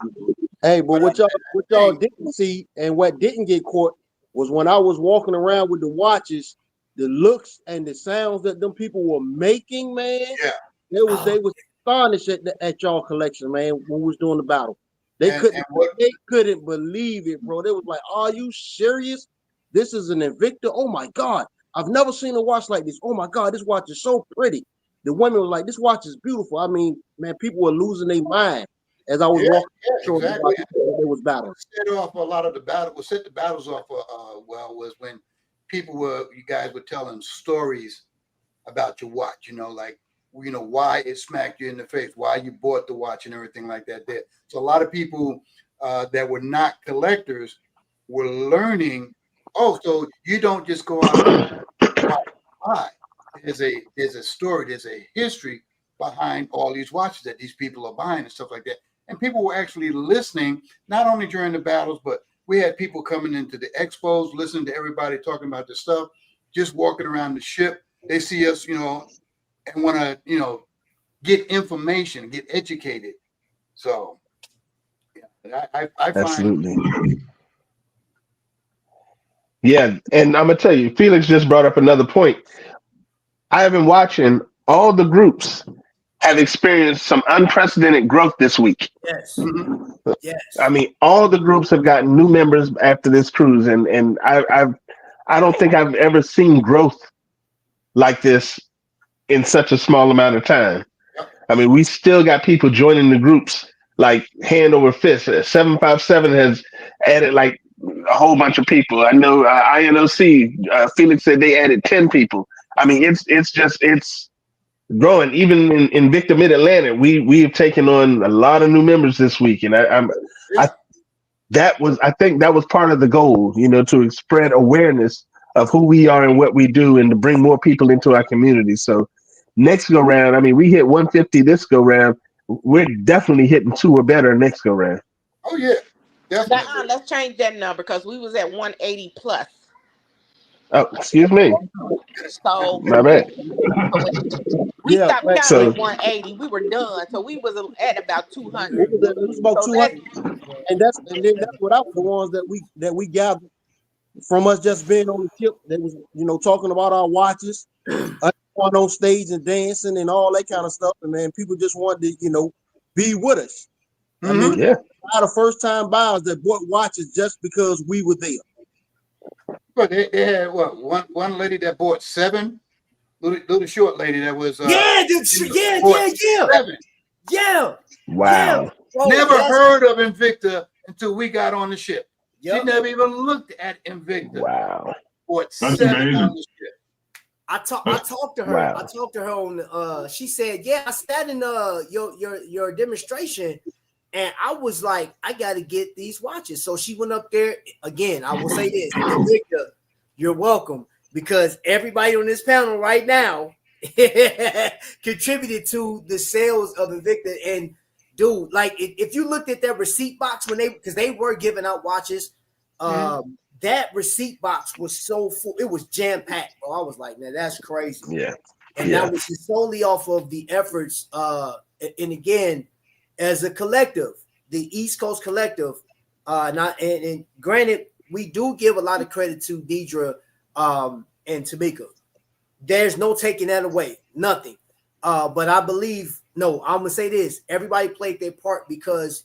Hey, but what y'all didn't see and what didn't get caught was when I was walking around with the watches, the looks and the sounds that them people were making, man. Yeah. They was astonished at y'all collection, man, when we was doing the battle. They couldn't believe it, bro. They was like, "Are you serious? This is an Invicta? Oh my God. I've never seen a watch like this. Oh my God, this watch is so pretty." The women were like, "This watch is beautiful." I mean, man, people were losing their mind as I was walking. Exactly. There was battles. Set off a lot of the battle. What set the battles off was when you guys were telling stories about your watch. Like why it smacked you in the face, why you bought the watch, and everything like that. There, so a lot of people that were not collectors were learning. Oh, so you don't just go out and buy. There's a story, there's a history behind all these watches that these people are buying and stuff like that. And people were actually listening, not only during the battles, but we had people coming into the expos, listening to everybody talking about this stuff, just walking around the ship. They see us, and want to, get information, get educated. So, yeah, I absolutely. Yeah, and I'm gonna tell you, Felix just brought up another point. I have been watching all the groups have experienced some unprecedented growth this week. Yes. Yes. I mean, all the groups have gotten new members after this cruise, and I don't think I've ever seen growth like this in such a small amount of time. I mean, we still got people joining the groups like hand over fist. 757 has added like a whole bunch of people. I know INOC, Felix said they added 10 people. I mean, it's growing. Even in Invicta Mid Atlantic, we have taken on a lot of new members this week, and I think that was part of the goal, to spread awareness of who we are and what we do, and to bring more people into our community. So next go round, I mean, we hit 150 this go round. We're definitely hitting 2 or better next go round. Oh yeah, definitely. Let's change that number because we was at 180 plus. Oh, excuse me. So my bad. We stopped counting at 180. We were done, so we was at about 200. It was about 200, and that's without the ones that we gathered from us just being on the ship. They was talking about our watches, going on stage and dancing and all that kind of stuff. And man, people just wanted to be with us. I mean, a lot of first time buyers that bought watches just because we were there. But they had one lady that bought 7, little short lady that was yeah. Wow. Bro, never heard of Invicta until we got on the ship. Yep. She never even looked at Invicta. Wow. Bought That's 7 amazing. on the ship. I talked to her. Wow. I talked to her on. She said, "Yeah, I sat in your demonstration, and I was like, I got to get these watches." So she went up there again. I will say this, Invicta, you're welcome, because everybody on this panel right now contributed to the sales of Invicta. And dude, like if you looked at that receipt box because they were giving out watches, that receipt box was so full, it was jam packed. Bro, I was like, man, that's crazy. Yeah, and that was just solely off of the efforts. And again, as a collective, the East Coast Collective, and granted, we do give a lot of credit to Deidre and Tamika. There's no taking that away, nothing. But I believe, I'm gonna say this: everybody played their part, because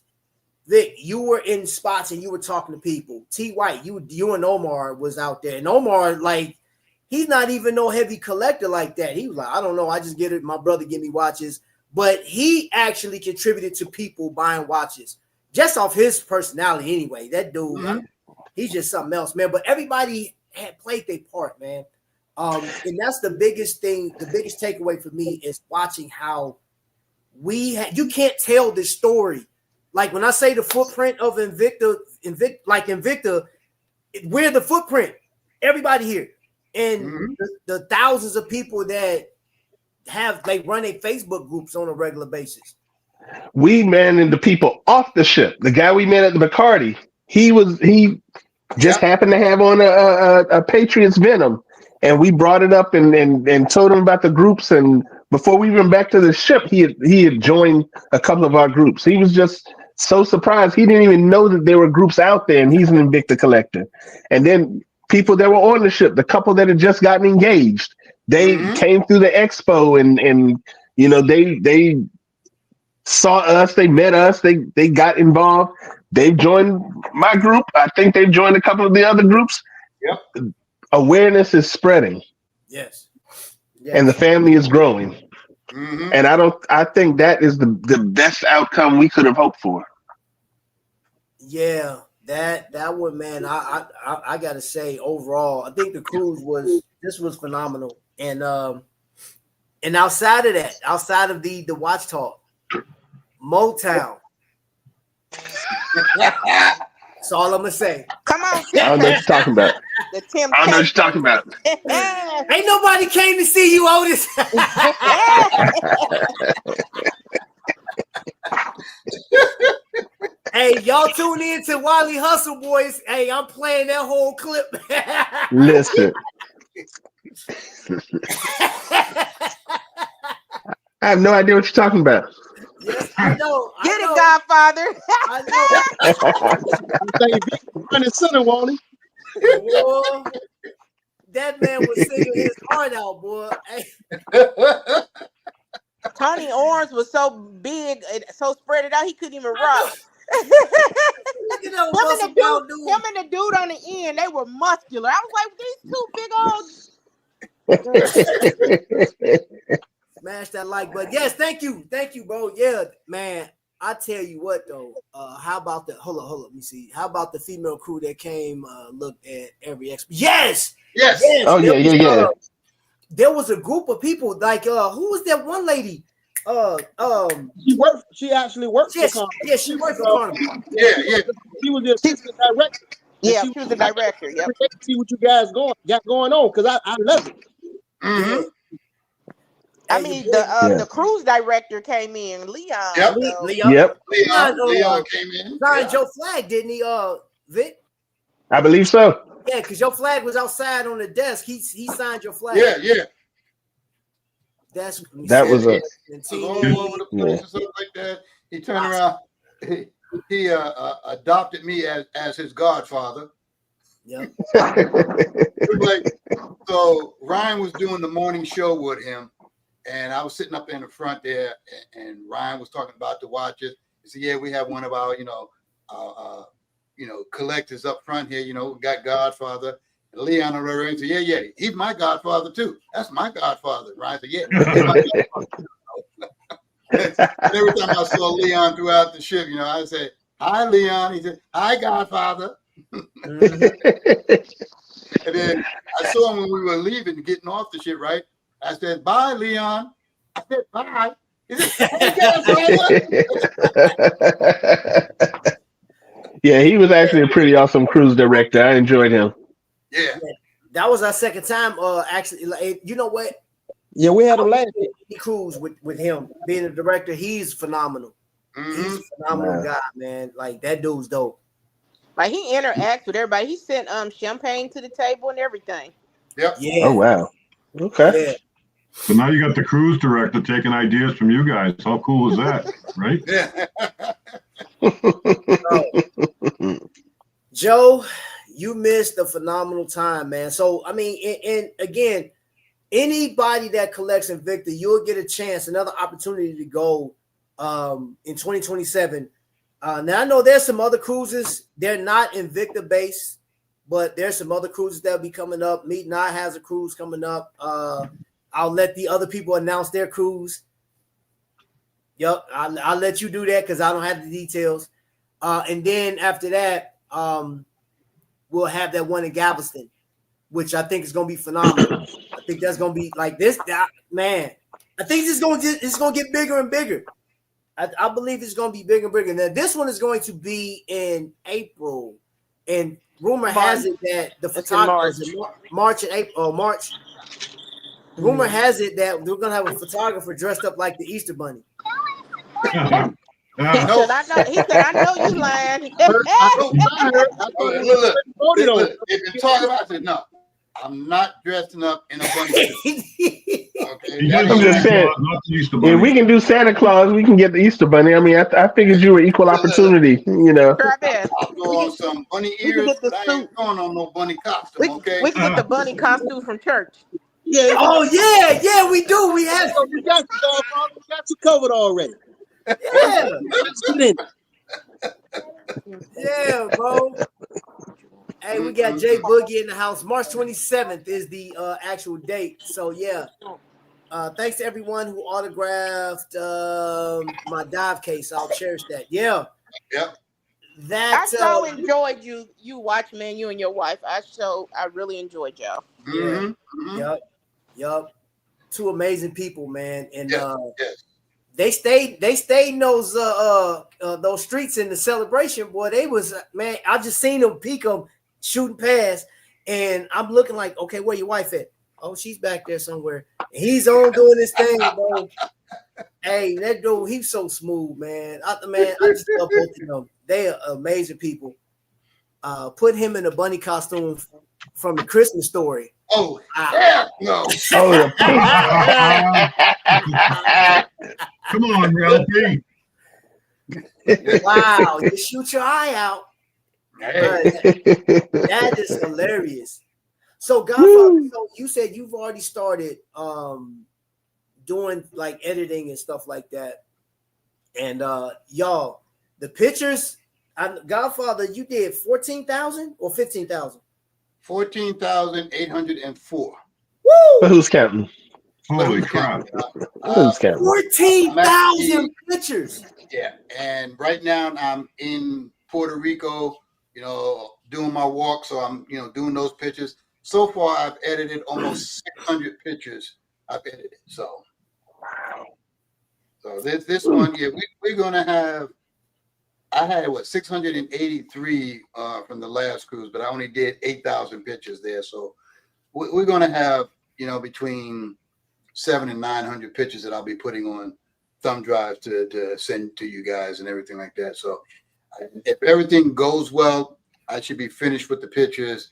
Vic, you were in spots and you were talking to people. T. White, you and Omar was out there, and Omar, like, he's not even no heavy collector like that. He was like, I don't know, I just get it. My brother give me watches, but he actually contributed to people buying watches just off his personality. Anyway, that dude, he's just something else, man. But everybody had played their part, man. And that's the biggest thing. The biggest takeaway for me is watching how you can't tell this story. Like when I say the footprint of Invicta, we're the footprint. Everybody here, and the thousands of people that run their Facebook groups on a regular basis. We managed the people off the ship. The guy we met at the Bacardi, he just happened to have on a Patriots Venom, and we brought it up and told him about the groups. And before we went back to the ship, he had joined a couple of our groups. He was just so surprised. He didn't even know that there were groups out there, and he's an Invicta collector. And then people that were on the ship, the couple that had just gotten engaged. They came through the expo and you know they saw us, they met us, they got involved. They've joined my group. I think they've joined a couple of the other groups. Yep. Awareness is spreading. Yes. And the family is growing. And I think that is the best outcome we could have hoped for. Yeah, that one, man. I gotta say, overall, I think the cruise was phenomenal. And outside of that, outside of the watch talk, Motown. That's all I'm gonna say. Come on, I don't know what you're talking about. The Tim. I don't know what you're talking about. Ain't nobody came to see you, Otis. Hey, y'all tune in to Wiley Hustle Boys. Hey, I'm playing that whole clip. Listen. I have no idea what you're talking about. Yes, I know. Get it, Godfather. I know. Running center, won't he? Boy, that man was singing his heart out, boy. Tony Orange was so big and so spread it out, he couldn't even rock. Look at those muscle bound dudes. Him and the dude on the end, they were muscular. I was like, these two big old. Smash that like button. Yes, thank you, bro. Yeah, man. I tell you what, though. How about the hold on? Let me see. How about the female crew that came looked at every expo? Yes. Oh yeah. There was a group of people like who was that one lady? She actually worked for Carnival. Yeah, she worked for Carnival. Yeah. She was the assistant director. Yeah, she was the director. Yep. See what you guys got going on because I love it. Mm-hmm. I mean, the cruise director came in, Leon. Yep. Leon came in. Signed Joe Flag, didn't he, Vic? I believe so. Yeah, because your flag was outside on the desk. He signed your flag. Yeah. That was a all over the place and stuff like that. He turned around. He adopted me as his godfather. Yeah. So Ryan was doing the morning show with him, and I was sitting up in the front there, and Ryan was talking about the watches. He said, "Yeah, we have one of our, collectors up front here. We got Godfather." And Leon over there said, "Yeah, he's my Godfather too. That's my Godfather." Ryan said, "Yeah, he's my Godfather." And every time I saw Leon throughout the ship, I said, "Hi, Leon." He said, "Hi, Godfather." And then I saw him when we were leaving, getting off the ship, right? I said, "Bye, Leon." I said, "Bye." He said, "Hey, Godfather." Yeah, he was actually a pretty awesome cruise director. I enjoyed him. Yeah. That was our second time. Actually, you know what? Yeah, we had him last year. Cruise with him being a director. He's phenomenal. He's a phenomenal guy, man. Like that dude's dope. Like he interacts with everybody. He sent champagne to the table and everything. Yep. Yeah. Oh wow. Okay. Yeah. So now you got the cruise director taking ideas from you guys. How cool is that, right? Yeah. Joe, you missed a phenomenal time, man. So I mean, and again, anybody that collects Invicta, you'll get a chance, another opportunity to go in 2027. Now I know there's some other cruises. They're not Invicta based, but there's some other cruises that'll be coming up. Meet Not has a cruise coming up. I'll let the other people announce their cruise. Yep, I'll let you do that because I don't have the details. And then after that, we'll have that one in Galveston, which I think is going to be phenomenal. I think that's going to be like this, man. I think it's going to get bigger and bigger. I believe it's going to be bigger and bigger. Now, this one is going to be in April, and rumor has it that the photographers March and April, March. Rumor has it that we're going to have a photographer dressed up like the Easter Bunny. He said, I know you lying. If you talk about it, no, I'm not dressing up in a bunny suit. Okay. He does I'm just Santa saying, Claus, not the Easter if we Bunny. can do Santa Claus, we can get the Easter Bunny. I mean, I figured you were equal opportunity, you know. Travis, I'll go on some bunny we can ears, get the but I ain't suit. going on no bunny costume, okay? We can get the bunny costume from church. Yeah, Oh yeah, yeah, we do. We have we got you, Godfather. We got you covered already. yeah, Get in. yeah, bro. Hey, we got Jay Boogie in the house. March 27th is the actual date. So yeah. Thanks to everyone who autographed my dive case. I'll cherish that. Yeah. Yep. I so enjoyed you watch, man, you and your wife. I really enjoyed y'all. Yeah. Yup. Two amazing people, man. And they stayed in those streets in the celebration. Boy, they was man, I just seen them peek them shooting past, and I'm looking like, okay, where your wife at? Oh, she's back there somewhere. And he's on doing this thing, bro. Hey, that dude, he's so smooth, man. I just love both of them. They are amazing people. Put him in a bunny costume from the Christmas Story. Oh, hell no. Oh, the Come on, Ralphie. Wow, you shoot your eye out. That is hilarious. So, Godfather, so you said you've already started doing like editing and stuff like that. And y'all, the pictures, Godfather, you did 14,000 or 15,000? 14,804. Woo! Who's counting? Holy crap. Who's counting? 14,000 pictures. Yeah. And right now I'm in Puerto Rico, doing my walk. So I'm, doing those pictures. So far, I've edited almost 600 pictures. I've edited. So, so this one, yeah, we're going to have, I had 683 from the last cruise, but I only did 8,000 pictures there. So we're going to have, between 700 and 900 pictures that I'll be putting on thumb drives to send to you guys and everything like that. So if everything goes well, I should be finished with the pictures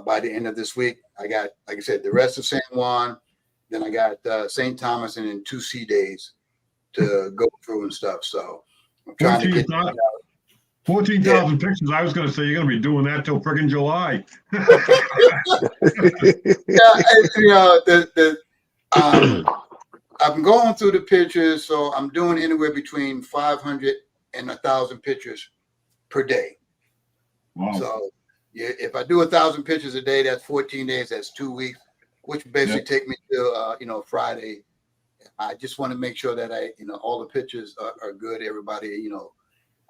by the end of this week. I got, like I said, the rest of San Juan. Then I got St. Thomas and then 2 sea days to go through and stuff. So I'm trying to get 14,000 pictures. I was going to say you're going to be doing that till friggin' July. I'm going through the pictures, so I'm doing anywhere between 500 and 1,000 pictures per day. Wow. So if I do 1,000 pictures a day, that's 14 days. That's 2 weeks, which basically take me to Friday. I just want to make sure that all the pictures are good. Everybody,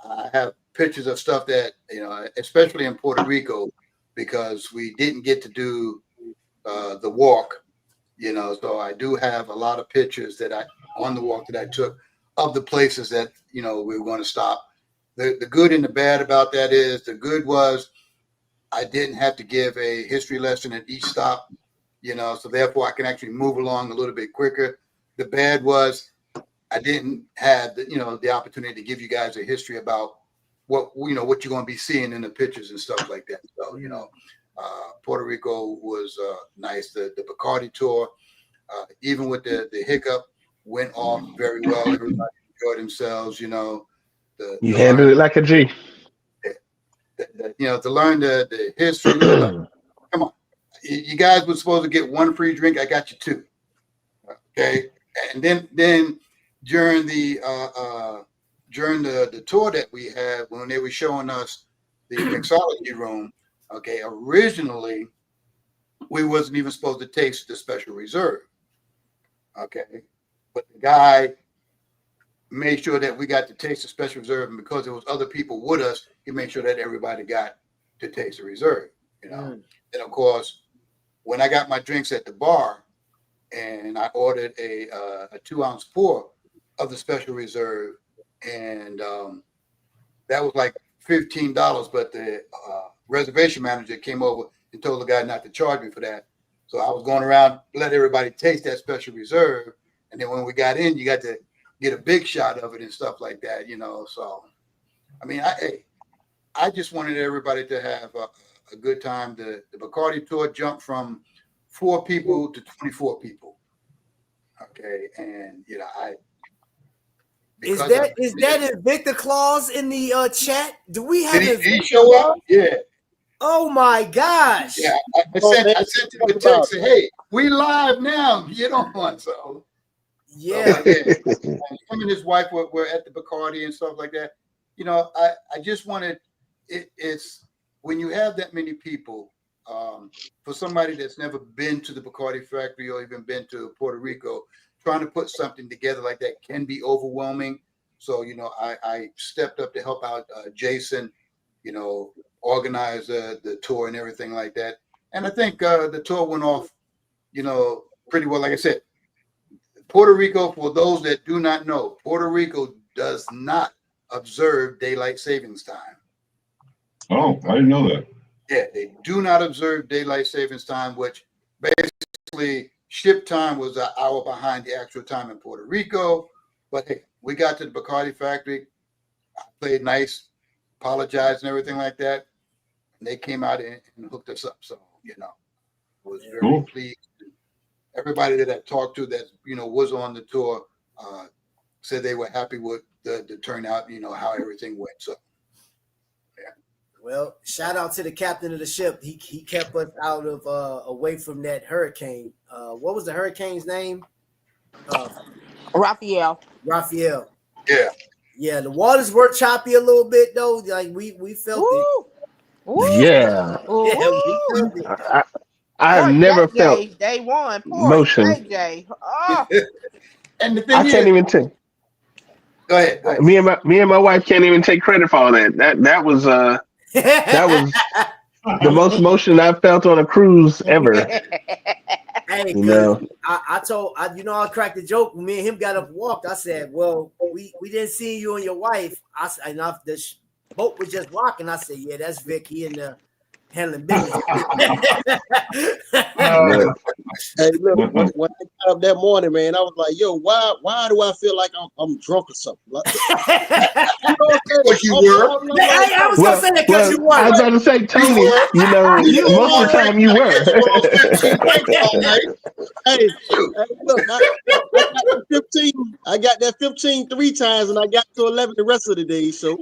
I have pictures of stuff that, especially in Puerto Rico, because we didn't get to do the walk, so I do have a lot of pictures on the walk that I took of the places that, we were going to stop. The good and the bad about that is the good was I didn't have to give a history lesson at each stop, so therefore I can actually move along a little bit quicker. The bad was I didn't have the opportunity to give you guys a history about what you're going to be seeing in the pictures and stuff like that. So, Puerto Rico was nice. The Bacardi tour, even with the hiccup, went off very well. Everybody enjoyed themselves, You handled it like a G. To learn the history. Come on. You guys were supposed to get one free drink. I got you 2. Okay. And then during the tour that we had, when they were showing us the mixology room, okay, originally we wasn't even supposed to taste the special reserve. Okay. But the guy made sure that we got to taste the special reserve, and because there was other people with us, he made sure that everybody got to taste the reserve, And of course, when I got my drinks at the bar and I ordered a 2-ounce pour of the special reserve, and that was like $15, but the reservation manager came over and told the guy not to charge me for that. So I was going around, let everybody taste that special reserve, and then when we got in, you got to get a big shot of it and stuff like that, So, I mean, I just wanted everybody to have a good time. The Bacardi tour jumped from 4 people to 24 people. Okay, and Is because that Invicta clause in the chat? Do we have did he Invicta? show up? Yeah. Oh my gosh. Yeah, I Oh, sent man, him a talk about text. Say, hey, we live now. Get on. So Yeah. but yeah, him and his wife were at the Bacardi and stuff like that. I just wanted it's when you have that many people, for somebody that's never been to the Bacardi factory or even been to Puerto Rico, trying to put something together like that can be overwhelming. So I stepped up to help out Jason, organize the tour and everything like that. And I think the tour went off, pretty well. Like I said, Puerto Rico, for those that do not know, Puerto Rico does not observe daylight savings time. Oh, I didn't know that. Yeah, they do not observe daylight savings time, which basically ship time was an hour behind the actual time in Puerto Rico. But hey, we got to the Bacardi factory, I played nice, apologized and everything like that. And they came out and hooked us up. So, I was very pleased. Everybody that I talked to that, was on the tour, said they were happy with the turnout, how everything went. So, yeah. Well, shout out to the captain of the ship. He kept us out of away from that hurricane. What was the hurricane's name? Raphael. Raphael. Yeah. Yeah, the waters were choppy a little bit though. Like we felt it. Woo. Yeah. Yeah, we felt it. I have Poor never felt JJ, day one. Poor motion. JJ. Oh. And the I thing can't is, even take. go ahead. Me and my wife can't even take credit for all that. That was the most motion I've felt on a cruise ever. Hey, I cracked a joke when me and him got up and walked. I said, well, we didn't see you and your wife. The boat was just rocking. I said, yeah, that's Vic. He in the handling business. Hey, look, when I got up that morning, man, I was like, yo, why do I feel like I'm drunk or something? Like, you know what I'm saying? You were. I was going to say that because you were. I was about to say, Tony, most of the time you were. Hey, look, I got that 15 3 times, and I got to 11 the rest of the day, so.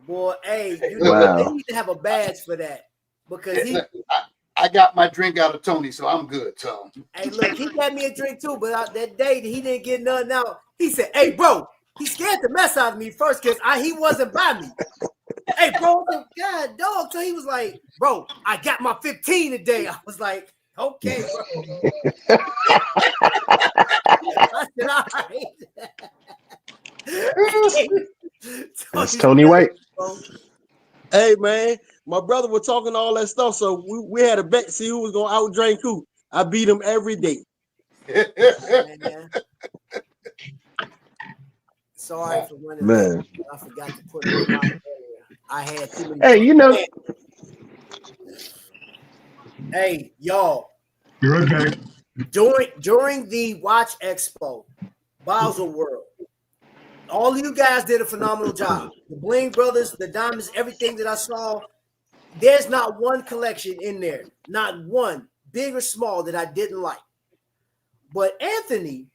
Boy, hey, they need to have a badge for that because I got my drink out of Tony, so I'm good. So hey, look, he got me a drink too, but that day he didn't get none out. He said, "Hey, bro," he scared the mess out of me first because he wasn't by me. Hey, bro, God, dog. So he was like, "Bro, I got my 15 today." I was like, "Okay, bro." I said, "All right." That's Tony White. Hey, man, my brother was talking all that stuff, so we had a bet to see who was going to out-drink who. I beat him every day. Sorry for running late. Man. I forgot to put it in my area. I had too many. Hey, Hey, y'all. You're okay. During the Watch Expo, Basel World, all of you guys did a phenomenal job. The Bling Brothers, the Diamonds, everything that I saw, there's not one collection in there, not one, big or small, that I didn't like. But Anthony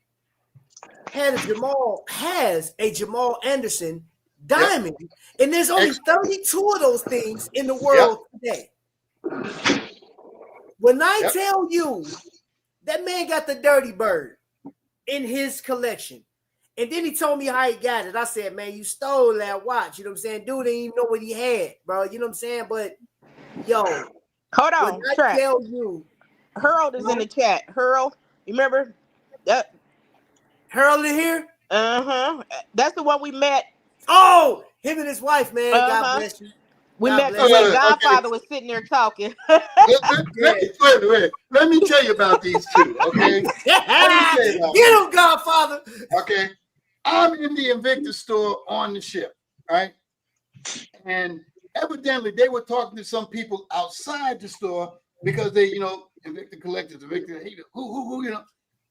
has a Jamal Anderson diamond, and there's only 32 of those things in the world today. When I tell you that man got the Dirty Bird in his collection, and then he told me how he got it. I said, man, you stole that watch. You know what I'm saying? Dude didn't even know what he had, bro. You know what I'm saying? But, yo. Hold on. I tell you. Harold is in the chat. Harold, you remember that? Harold in here? Uh-huh. That's the one we met. Oh, him and his wife, man. God bless you. We met when Godfather was sitting there talking. Let me tell you about these two, okay? Get him, Godfather. Okay. I'm in the Invicta store on the ship, right? And evidently they were talking to some people outside the store because they, Invicta collectors, Invicta, who,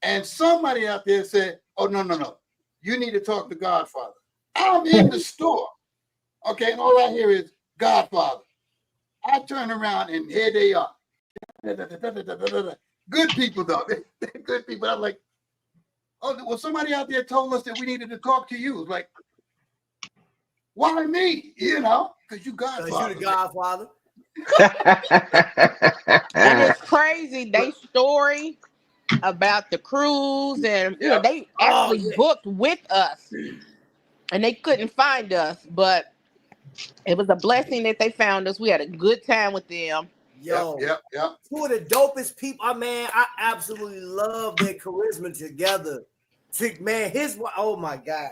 and somebody out there said, oh, no. You need to talk to Godfather. I'm in the store, okay? And all I hear is Godfather. I turn around and here they are. Good people though. They're good people. I'm like, oh, well, somebody out there told us that we needed to talk to you. It's like, why me? You know, because you Godfather. Because you the Godfather. And it's crazy. They story about the cruise, and you know they actually booked with us, and they couldn't find us, but it was a blessing that they found us. We had a good time with them. Yo, yep. Two of the dopest people. Man, I absolutely love their charisma together. Man, oh my gosh.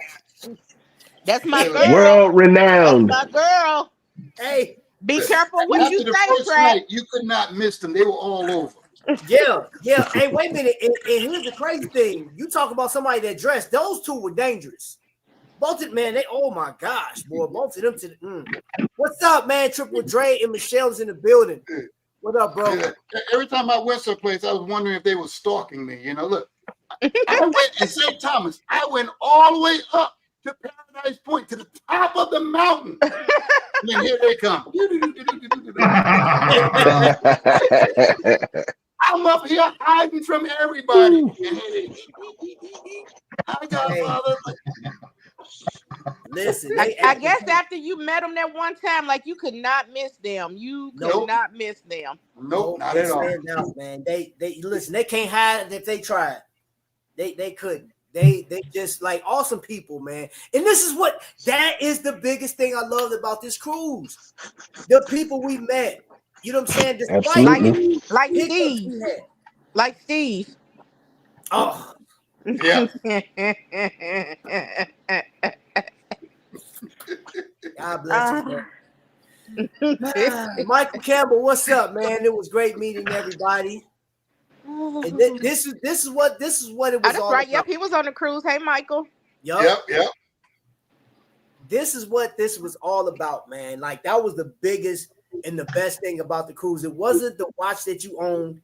That's my girl. World renowned. That's my girl. Hey, be careful what after you the say, first Trap. night, you could not miss them. They were all over. Yeah. Hey, wait a minute. And here's the crazy thing. You talk about somebody that dressed. Those two were dangerous. Both of man, oh my gosh, boy. Both of them What's up, man? Triple Dre and Michelle's in the building. What up, bro? Yeah. Every time I went someplace, I was wondering if they were stalking me. You know, look, I went in St. Thomas. I went all the way up to Paradise Point, to the top of the mountain. And then here they come. I'm up here hiding from everybody. I got Father. Listen, I guess after you met them that one time, like you could not miss them. You could not miss them. Nope, not at all. Out, man. They listen. They can't hide if they tried. They couldn't. They just like awesome people, man. And this is that is the biggest thing I loved about this cruise. The people we met. You know what I'm saying? Absolutely. Like Steve. Like Steve. Oh. Yeah. God bless you. Michael Campbell, what's up, man? It was great meeting everybody. And this is what it was that's all right. about. Yep, he was on the cruise. Hey, Michael. Yep. This is what this was all about, man. Like that was the biggest and the best thing about the cruise. It wasn't the watch that you owned.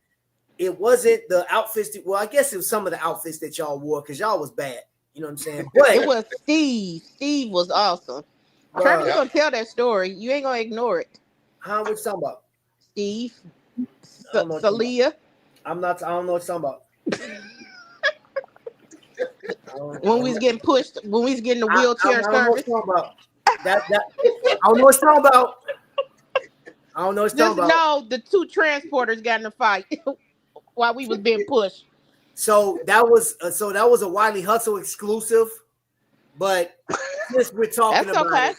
It wasn't the outfits. I guess it was some of the outfits that y'all wore because y'all was bad. You know what I'm saying? But it was Steve. Steve was awesome. Trevor's gonna tell that story. You ain't gonna ignore it. What you talking about? Steve. Salia. I don't know what you're talking about. When we was getting pushed, when we was getting the wheelchair service. I don't know what you're talking about. I don't know what you're talking about. I don't know what you're talking about. No, the two transporters got in a fight while we was being pushed. So that was a Wiley Hustle exclusive, but since we're talking That's about it,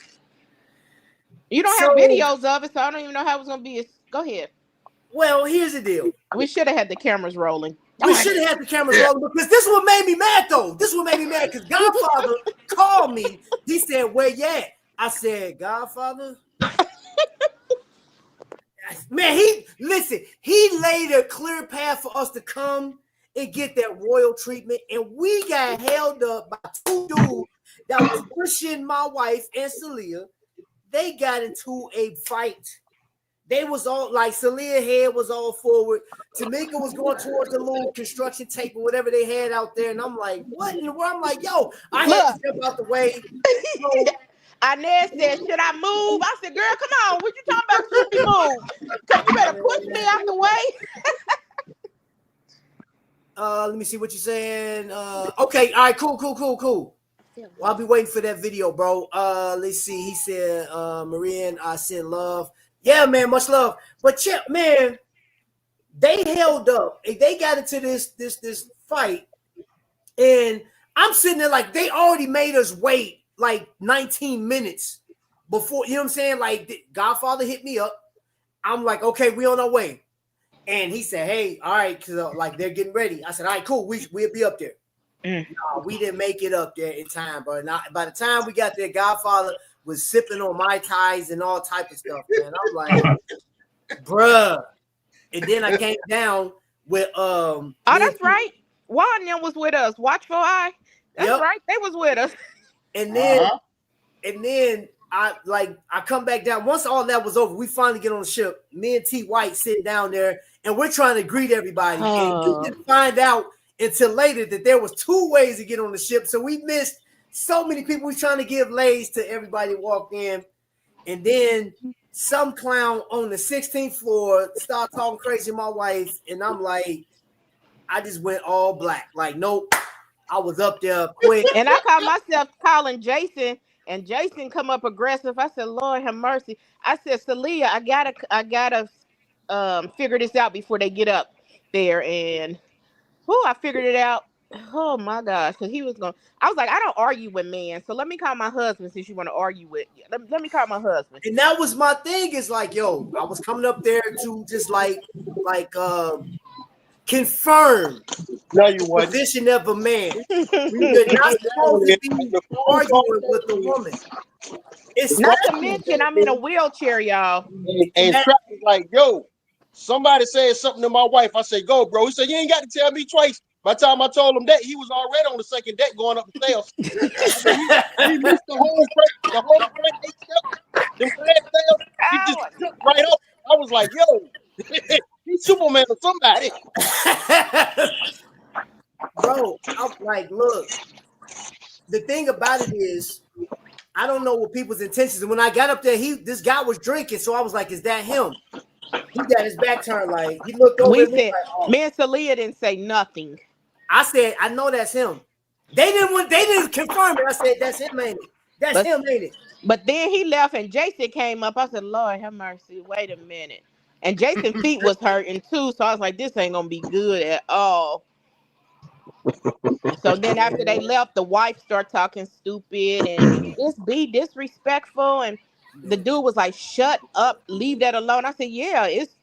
you don't have videos of it, so I don't even know how it's gonna be. Go ahead. Well, here's the deal. We should have had the cameras rolling. We should have had the cameras rolling because this is what made me mad, though. This is what made me mad because Godfather called me. He said, "Where you at?" I said, "Godfather." Man, he laid a clear path for us to come and get that royal treatment, and we got held up by two dudes that was pushing my wife and Celia. They got into a fight. They was all like Celia head was all forward. Tamika was going towards the little construction tape or whatever they had out there, and I'm like, "What in the world?" I'm like, "Yo, I had to step out the way." Inez said, "Should I move?" I said, "Girl, come on. What you talking about? Should we move? Cause you better push me out the way." Let me see what you're saying. Okay, all right, cool. Well, I'll be waiting for that video, bro. Let's see. He said, Marianne, I send love. Yeah, man, much love. But yeah, man, they held up. They got into this fight, and I'm sitting there like they already made us wait like 19 minutes before. You know what I'm saying? Like Godfather hit me up. I'm like, okay, we on our way. And he said, "Hey, all right, because like they're getting ready." I said, "All right, cool. We'll be up there." No, we didn't make it up there in time, bro. Now, by the time we got there, Godfather was sipping on Mai Tais and all type of stuff, man. I'm like, bruh. And then I came down with that's right. Juan was with us. Watchful Eye. That's right. They was with us. And then I come back down. Once all that was over, we finally get on the ship. Me and T White sitting down there, and we're trying to greet everybody. And you didn't find out until later that there was two ways to get on the ship. So we missed so many people. We trying to give lays to everybody walked in. And then some clown on the 16th floor started talking crazy to my wife. And I'm like, I just went all black. Like, nope. I was up there quick. And I caught myself calling Jason, and Jason come up aggressive. I said, Lord have mercy. I said, Celia, I gotta figure this out before they get up there. And I figured it out. Oh my gosh, because I was like, I don't argue with men, so let me call my husband since you want to argue with. Let me call my husband. And that was my thing. Is like, yo, I was coming up there to just confirm the position of a man. You're not supposed to be arguing with a woman. It's not to mention I'm in a wheelchair, y'all. And Trap was like, yo, somebody said something to my wife. I said, go, bro. He said, you ain't got to tell me twice. By the time I told him that, he was already on the second deck going up the stairs. he missed the whole the stairs. He just jumped right up. I was like, yo, he's Superman or somebody. Bro, I'm like, look, the thing about it is, I don't know what people's intentions. And when I got up there, this guy was drinking, so I was like, is that him? He got his back turned, like he looked over at me. Said, like, oh. Me and Celia didn't say nothing. I said, I know that's him. They didn't confirm it. I said, that's him, ain't it? That's him, ain't it? But then he left and Jason came up. I said, Lord have mercy. Wait a minute. And Jason's feet was hurting too. So I was like, this ain't gonna be good at all. So then after they left, the wife started talking stupid and just be disrespectful. And the dude was like, shut up, leave that alone. I said, yeah, it's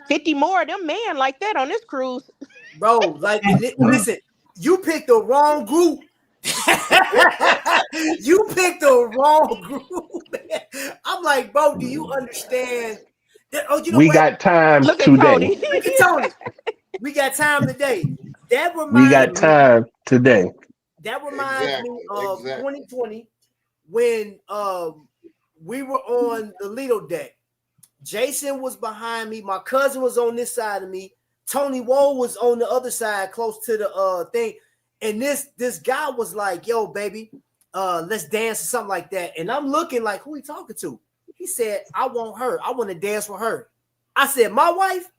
50 more of them men like that on this cruise. Bro, like, listen, you picked the wrong group. You picked the wrong group, man. I'm like, bro, do you understand? We got time today. Look at Tony. We got time today. That reminds me of 2020 when we were on the Lido deck. Jason was behind me. My cousin was on this side of me. Tony Woe was on the other side, close to the thing. And this guy was like, yo, baby, let's dance or something like that. And I'm looking like, who he talking to? He said, I want her. I want to dance with her. I said, my wife?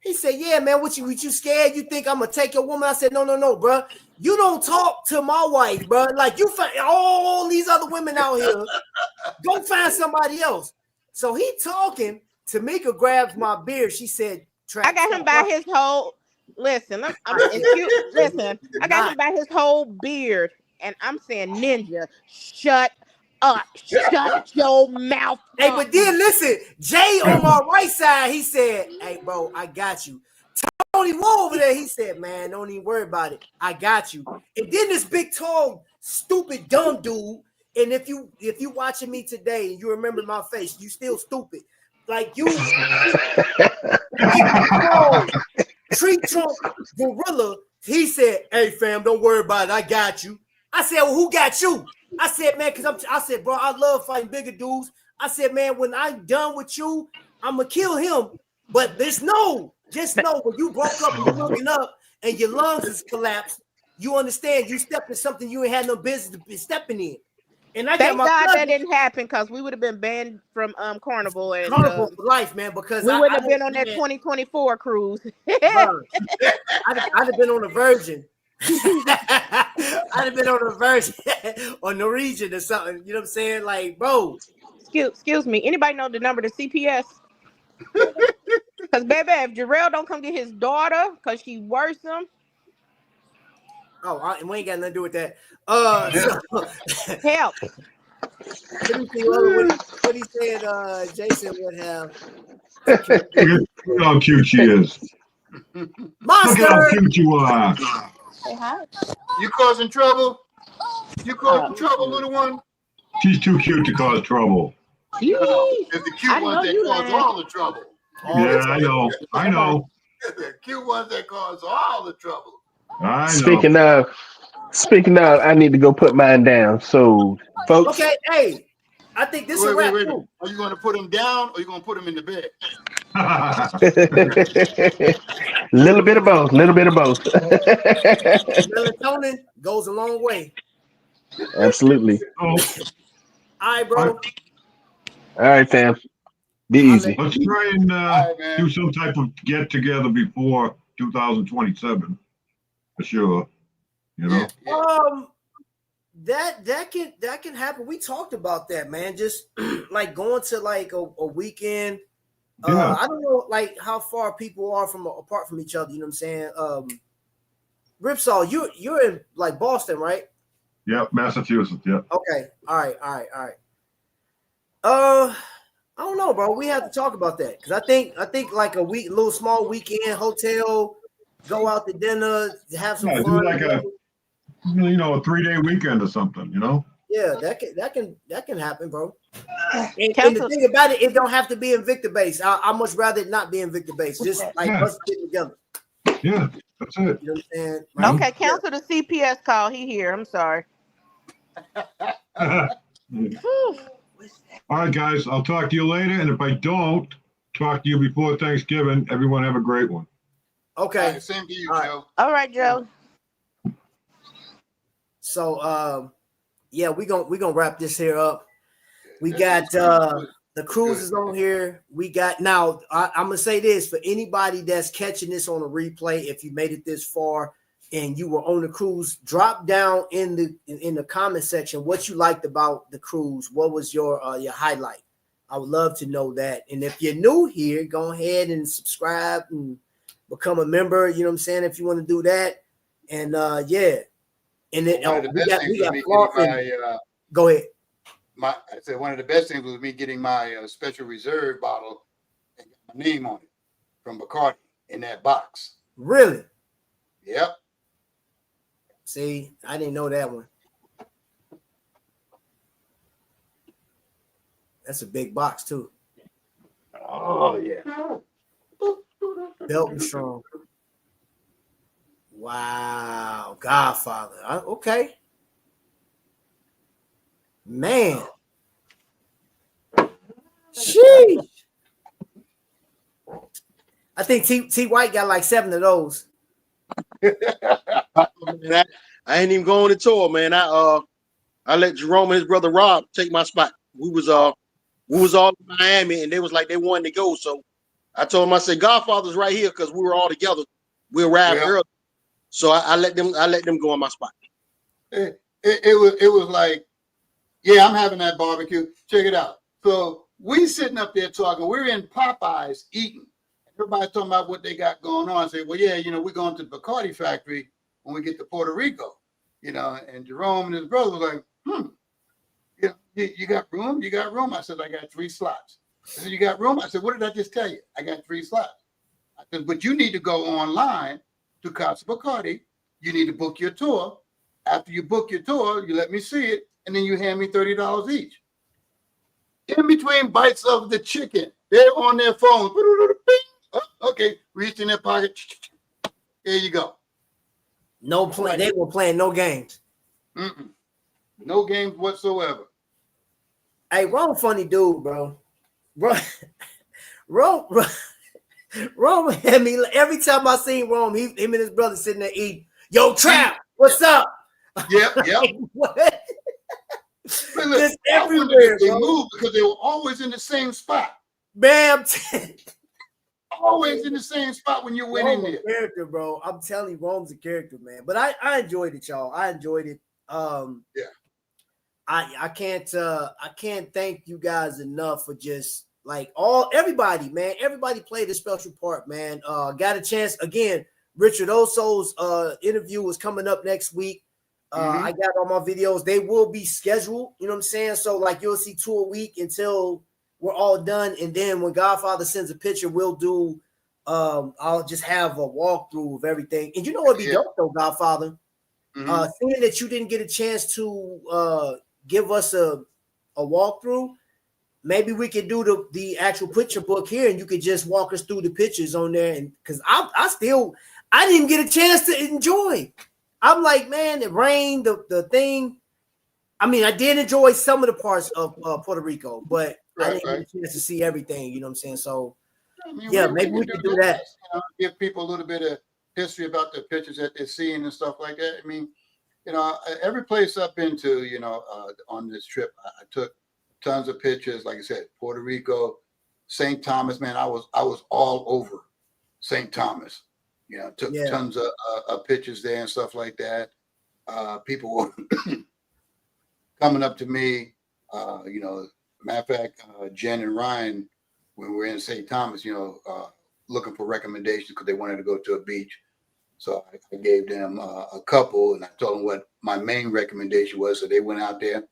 He said, yeah, man, what you scared? You think I'm going to take your woman? I said, no, bro. You don't talk to my wife, bro. Like, you find all these other women out here. Go find somebody else. So he talking. Tamika grabs my beard. She said, I got him by his whole. Listen, listen. I got him by his whole beard, and I'm saying, Ninja, shut up, shut your mouth. Hey, but then listen, Jay on my right side, he said, "Hey, bro, I got you." Tony Woe over there, he said, "Man, don't even worry about it. I got you." And then this big, tall, stupid, dumb dude. And if you watching me today and you remember my face, you still stupid. Like you, tree trunk gorilla. He said, "Hey fam, don't worry about it. I got you." I said, "Well, who got you?" I said, "Man, because I said, bro, I love fighting bigger dudes." I said, "Man, when I'm done with you, I'm gonna kill him." But just know when you broke up and you're looking up and your lungs is collapsed, you understand you stepped in something you ain't had no business to be stepping in. And I thank God that didn't happen because we would have been banned from Carnival and Carnival for life, man. Because we wouldn't have been on that 2024 cruise. I'd have been on a Virgin. I'd have been on a Virgin or Norwegian or something. You know what I'm saying? Like, bro. Excuse me. Anybody know the number to CPS? Because baby, if Jarrell don't come get his daughter because she worrisome. Oh, we ain't got nothing to do with that. Help. Let me see what he said. Jason would have. Look how cute she is. Monster. Look how cute you are. Say hi. You causing trouble? You causing trouble, little one? She's too cute to cause trouble. It's the cute ones that cause all the trouble. I know. The cute ones that cause all the trouble. I know. Speaking of, I need to go put mine down. So, folks. Okay, hey, I think this is a wrap. Too. Are you going to put him down or are you going to put him in the bed? Little bit of both. Melatonin goes a long way. Absolutely. All right, bro. All right, fam. Be easy. Let's try and do some type of get together before 2027 for sure. You know. That can happen. We talked about that, man. Just like going to like a weekend. Yeah. I don't know like how far people are apart from each other. You know what I'm saying? Ripsaw, you're in like Boston, right? Yep, Massachusetts. Yep. Okay. All right. I don't know, bro. We have to talk about that because I think like a little small weekend hotel, go out to dinner, have some Yeah, fun. do like a 3-day weekend or something. You know. Yeah, that can happen, bro. And the thing about it don't have to be Invicta based. I much rather it not be Invicta based. Just like us getting together. Yeah, that's it. You know what I'm saying? Right? Okay, cancel the CPS call. He here. I'm sorry. All right, guys. I'll talk to you later. And if I don't talk to you before Thanksgiving, everyone have a great one. Okay. Right, same to you, Joe. All right, Joe. So yeah, we're gonna wrap this here up. We got the cruises on here. We got now. I'm gonna say this for anybody that's catching this on a replay. If you made it this far and you were on the cruise, drop down in the comment section what you liked about the cruise. What was your highlight? I would love to know that. And if you're new here, go ahead and subscribe and become a member. You know what I'm saying? If you want to do that, and yeah, and then we got go ahead. I said one of the best things was me getting my special reserve bottle and got my name on it from Bacardi in that box. Really? Yep. See, I didn't know that one. That's a big box too. Oh yeah. Belton Strong. Wow, Godfather. Okay. Man. Sheesh. I think T White got like 7 of those. I ain't even going to tour, man. I let Jerome and his brother Rob take my spot. We was all in Miami, and they was like they wanted to go. So I told them, I said, Godfather's right here because we were all together. We arrived early, so I let them go on my spot. It was like, yeah, I'm having that barbecue. Check it out. So we sitting up there talking. We're in Popeyes eating. Everybody's talking about what they got going on. I say, well, yeah, we're going to the Bacardi factory when we get to Puerto Rico, and Jerome and his brother was like, you got room? You got room? I said, I got 3 slots. I said, you got room? I said, what did I just tell you? I got 3 slots. I said, but you need to go online to Casa Bacardi. You need to book your tour. After you book your tour, you let me see it, and then you hand me $30 each. In between bites of the chicken, they're on their phone. Oh, okay, reached in their pocket. There you go. No play. They were playing no games. No games whatsoever. Hey, Rome, funny dude, bro. Rome had me every time I seen Rome. Him and his brother sitting there eating. Yo, Trap, what's up? Yep. What? Just everywhere. They moved because they were always in the same spot. Bam. Always in the same spot when you went in there. Character, bro. I'm telling you, Rome's a character, man. But I enjoyed it, y'all. I enjoyed it. Yeah. I can't thank you guys enough for just like everybody, man. Everybody played a special part, man. Got a chance again. Richard Oso's interview is coming up next week. I got all my videos. They will be scheduled. You know what I'm saying? So like you'll see 2 a week until we're all done. And then when Godfather sends a picture, we'll do I'll just have a walkthrough of everything. And you know what'd be dope though, Godfather? Seeing that you didn't get a chance to give us a walkthrough, maybe we could do the actual picture book here and you could just walk us through the pictures on there. And because I didn't get a chance to enjoy. I'm like, man, it rained, the thing. I mean, I did enjoy some of the parts of Puerto Rico, but I didn't get a chance to see everything. You know what I'm saying? So, maybe we could do that. Give people a little bit of history about the pictures that they're seeing and stuff like that. I mean, every place I've been to, on this trip, I took tons of pictures. Like I said, Puerto Rico, St. Thomas, man, I was all over St. Thomas. Took tons of pictures there and stuff like that. People were coming up to me, matter of fact, Jen and Ryan, when we were in St. Thomas, looking for recommendations because they wanted to go to a beach. So I gave them a couple, and I told them what my main recommendation was. So they went out there.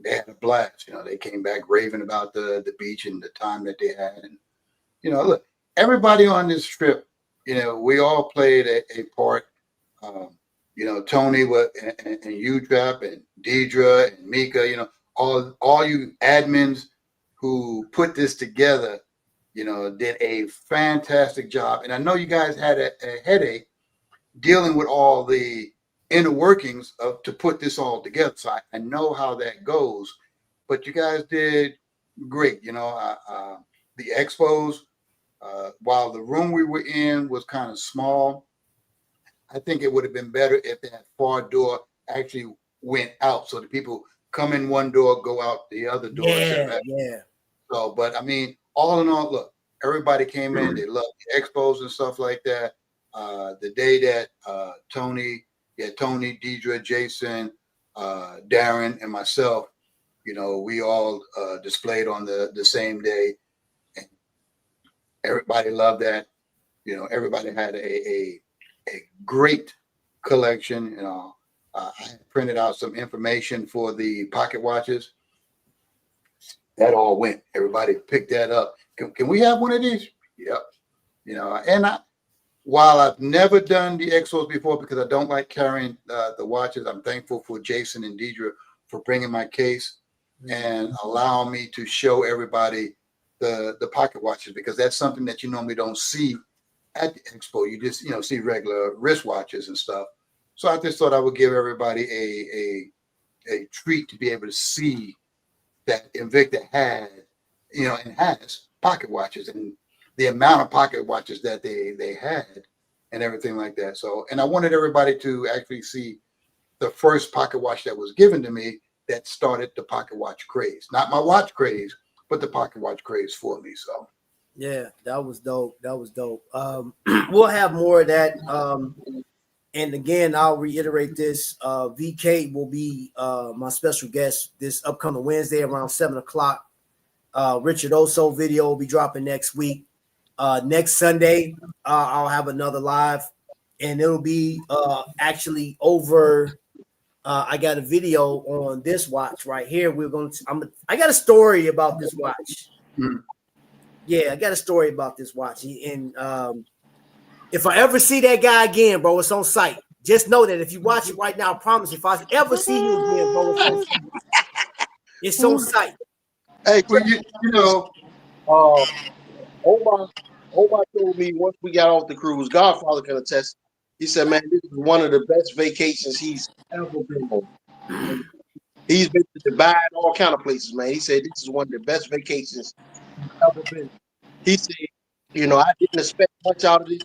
They had a blast. They came back raving about the beach and the time that they had. And, look, everybody on this trip, we all played a part. Tony and U-Trap and Deidre and Mika, all you admins who put this together, did a fantastic job. And I know you guys had a headache dealing with all the inner workings to put this all together. So I know how that goes, but you guys did great. The expos, while the room we were in was kind of small, I think it would have been better if that far door actually went out, so the people come in one door, go out the other door. Yeah. So, but I mean, all in all, look, everybody came in. They loved the expos and stuff like that. The day that Tony, Deidre, Jason, Darren, and myself, we all displayed on the same day, and everybody loved that. Everybody had a great collection. I printed out some information for the pocket watches. That all went. Everybody picked that up. Can we have one of these? Yep. And while I've never done the Exos before because I don't like carrying the watches, I'm thankful for Jason and Deidre for bringing my case and allowing me to show everybody the pocket watches, because that's something that you normally don't see at the expo. You just see regular wristwatches and stuff. So I just thought I would give everybody a treat to be able to see that Invicta had, and has pocket watches, and the amount of pocket watches that they had and everything like that. So, and I wanted everybody to actually see the first pocket watch that was given to me that started the pocket watch craze. Not my watch craze, but the pocket watch craze for me. So yeah, that was dope. We'll have more of that. And again, I'll reiterate this. VK will be my special guest this upcoming Wednesday around 7:00. Richard Oso video will be dropping next week. Next Sunday, I'll have another live, and it'll be actually over. I got a video on this watch right here. I got a story about this watch. Yeah, I got a story about this watch. And if I ever see that guy again, bro, it's on site. Just know that if you watch it right now, I promise if I ever see you again, bro, it's on site. Hey, Omar told me once we got off the cruise, Godfather can attest. He said, man, this is one of the best vacations he's ever been on. He's been to Dubai and all kind of places, man. He said this is one of the best vacations he's ever been. He said, I didn't expect much out of this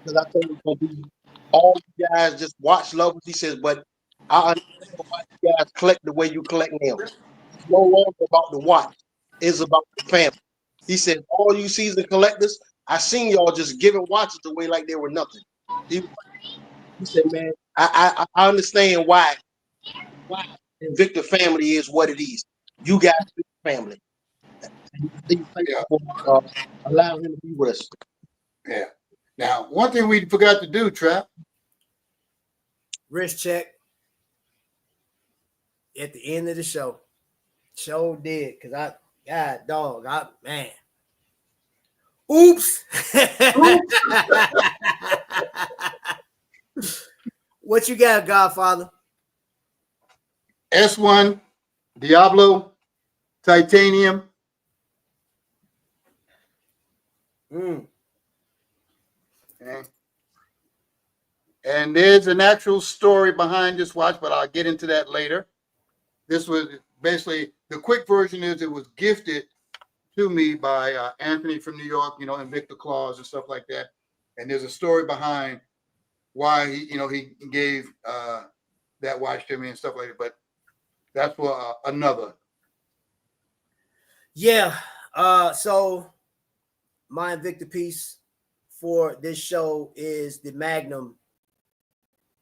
because I thought it was going to be all you guys just watch lovers. He says, but I understand why you guys collect the way you collect nails. It's no longer about the watch. It's about the family. He said, all you season collectors, I seen y'all just giving watches away like they were nothing. He said, man, I understand why Invicta family is what it is. You guys are family. Thank you for allowing him to be with us. Yeah. Now, one thing we forgot to do, Trap. Wrist check at the end of the show. Show did, because man. Oops. What you got, Godfather? S1, Diablo, titanium. Okay. And there's an actual story behind this watch, but I'll get into that later. This was basically, the quick version is it was gifted to me by Anthony from New York, Invicta claws and stuff like that. And there's a story behind why he gave that watch to me and stuff like that. But that's for another. Yeah. So my Invicta piece for this show is the Magnum.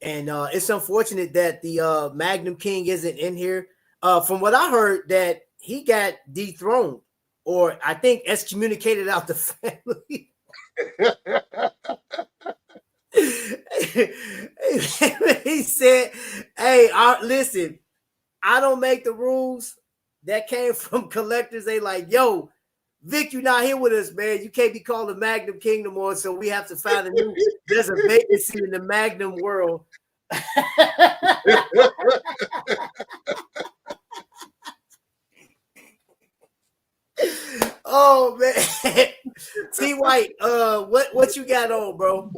And it's unfortunate that the Magnum King isn't in here. From what I heard, that he got dethroned, or I think excommunicated out the family. He said, "Hey, listen, I don't make the rules." That came from collectors. They like, "Yo, Vic, you're not here with us, man. You can't be called the Magnum King no more. So we have to find a new. There's a vacancy in the Magnum world." Oh man, T White, what you got on, bro?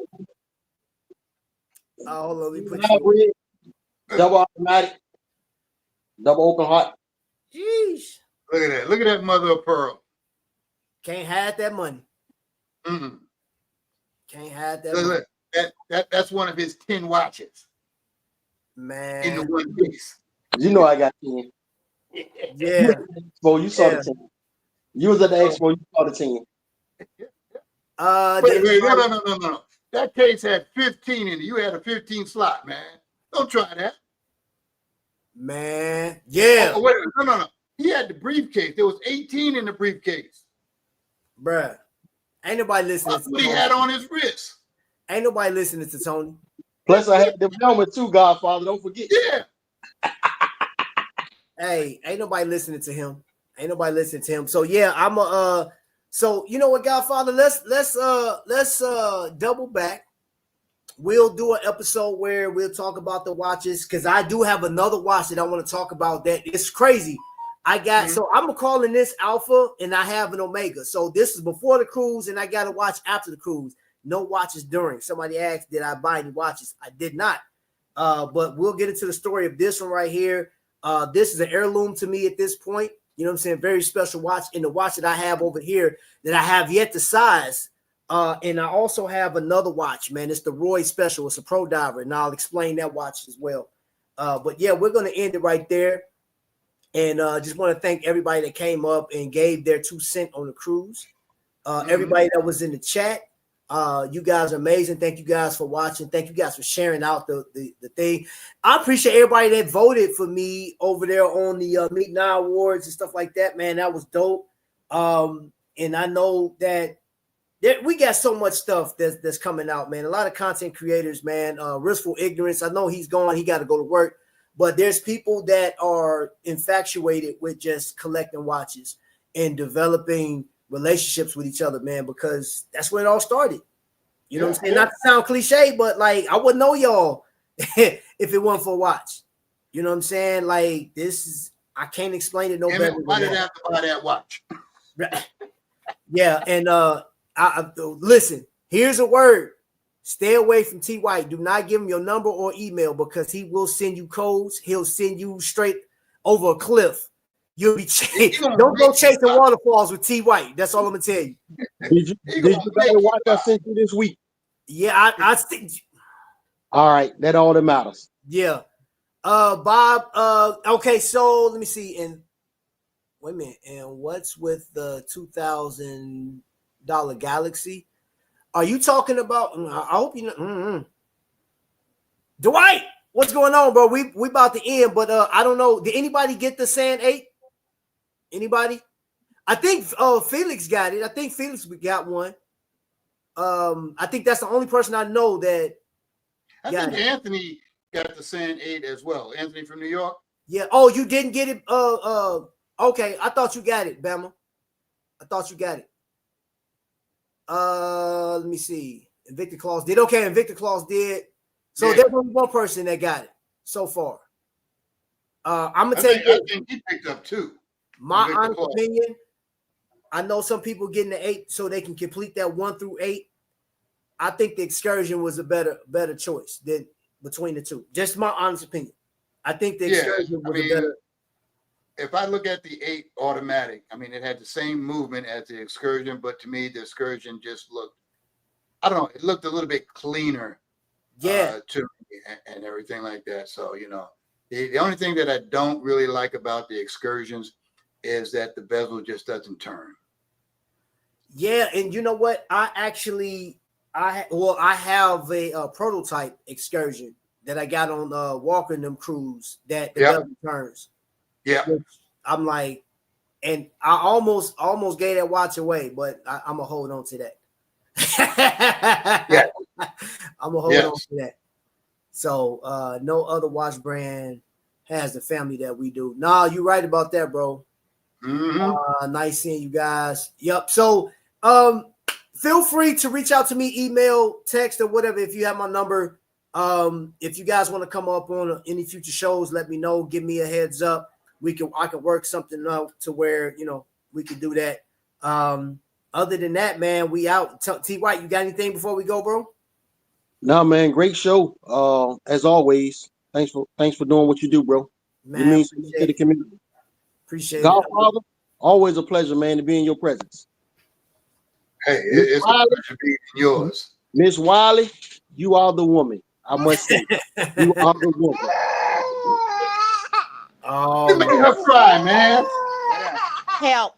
Hold on, let me put you. Double automatic, double open heart. Jeez. Look at that. Look at that mother of pearl. Can't hide that money. Mm-mm. Can't hide that money. That's one of his 10 watches. Man. In the one piece. You know I got 10. Yeah. Expo, you saw the 10. You was at the expo, you saw the 10. Wait, no. That case had 15 in it. You had a 15 slot, man. Don't try that. Man. Yeah. Oh, wait, no. He had the briefcase. There was 18 in the briefcase. Bruh. Ain't nobody listening That's what he had on his wrist. Ain't nobody listening to Tony. Plus, I had the helmet too, Godfather. Don't forget. Yeah. Hey, ain't nobody listening to him. Ain't nobody listening to him. So yeah, so you know what, Godfather? Let's double back. We'll do an episode where we'll talk about the watches, because I do have another watch that I want to talk about that it's crazy. I got so I'm calling this Alpha, and I have an Omega. So this is before the cruise, and I got a watch after the cruise. No watches during. Somebody asked, did I buy any watches? I did not. But we'll get into the story of this one right here. This is an heirloom to me at this point. You know what I'm saying? Very special watch. And the watch that I have over here that I have yet to size. And I also have another watch, man. It's the Roy Special. It's a Pro Diver, and I'll explain that watch as well. But yeah, we're going to end it right there. And just want to thank everybody that came up and gave their 2 cents on the cruise. Everybody that was in the chat. You guys are amazing. Thank you guys for watching. Thank you guys for sharing out the thing. I appreciate everybody that voted for me over there on the Meet Now Awards and stuff like that, man. That was dope. And I know that we got so much stuff that's coming out, man. A lot of content creators, man. Riskful Ignorance. I know he's gone. He got to go to work. But there's people that are infatuated with just collecting watches and developing relationships with each other, man, because that's where it all started. You know what I'm saying? Not to sound cliche, but like I wouldn't know y'all if it wasn't for a watch. You know what I'm saying? Like I can't explain it no better. Why did I have to buy that watch? Yeah, and I listen, here's a word. Stay away from T White. Do not give him your number or email, because he will send you codes. He'll send you straight over a cliff. You'll be don't go chasing waterfalls with T White. That's all I'm gonna tell you. Did you watch I sent you this week? Yeah, I think. All right, that all that matters. Yeah. Bob. Okay, so let me see. And wait a minute. And what's with the $2,000 Galaxy? Are you talking about? I hope you know. Dwight, what's going on, bro? We about to end, but I don't know. Did anybody get the Sand 8? Anybody? I think Felix got it. I think Felix got one. I think that's the only person I know that. I think Anthony got the Sand 8 as well. Anthony from New York. Yeah. Oh, you didn't get it. Okay. I thought you got it, Bama. I thought you got it. Let me see. Invicta Claus did. Okay, Invicta Claus did. So there's only one person that got it so far. I'm gonna take I think he picked up 2. My honest opinion. I know some people getting the 8 so they can complete that 1 through 8. I think the Excursion was a better choice than between the 2. Just my honest opinion. I think the Excursion was a better. If I look at the 8 automatic, I mean, it had the same movement as the Excursion, but to me, the Excursion just looked, I don't know, it looked a little bit cleaner. To me and everything like that. So, you know, the only thing that I don't really like about the Excursions is that the bezel just doesn't turn. Yeah, and you know what? I actually I have a prototype excursion that I got on Walker and them cruise that the belt turns. Yeah. I'm like, and I almost gave that watch away, but I'm gonna hold on to that. Yeah. I'm gonna hold on to that. So no other watch brand has the family that we do. Nah, you're right about that, bro. Nice seeing you guys. Yep. So feel free to reach out to me, email, text, or whatever. If you have my number, if you guys want to come up on any future shows, let me know. Give me a heads up. I can work something out to where we can do that. Other than that, man, we out. T. White, you got anything before we go, bro? No, man, great show. As always, thanks for doing what you do, bro. Man, it means so much to the community. Appreciate Godfather, always a pleasure, man, to be in your presence. Hey, it's a pleasure being yours. Miss Wiley, you are the woman. I must say, you are the woman. You made her cry, man. Help.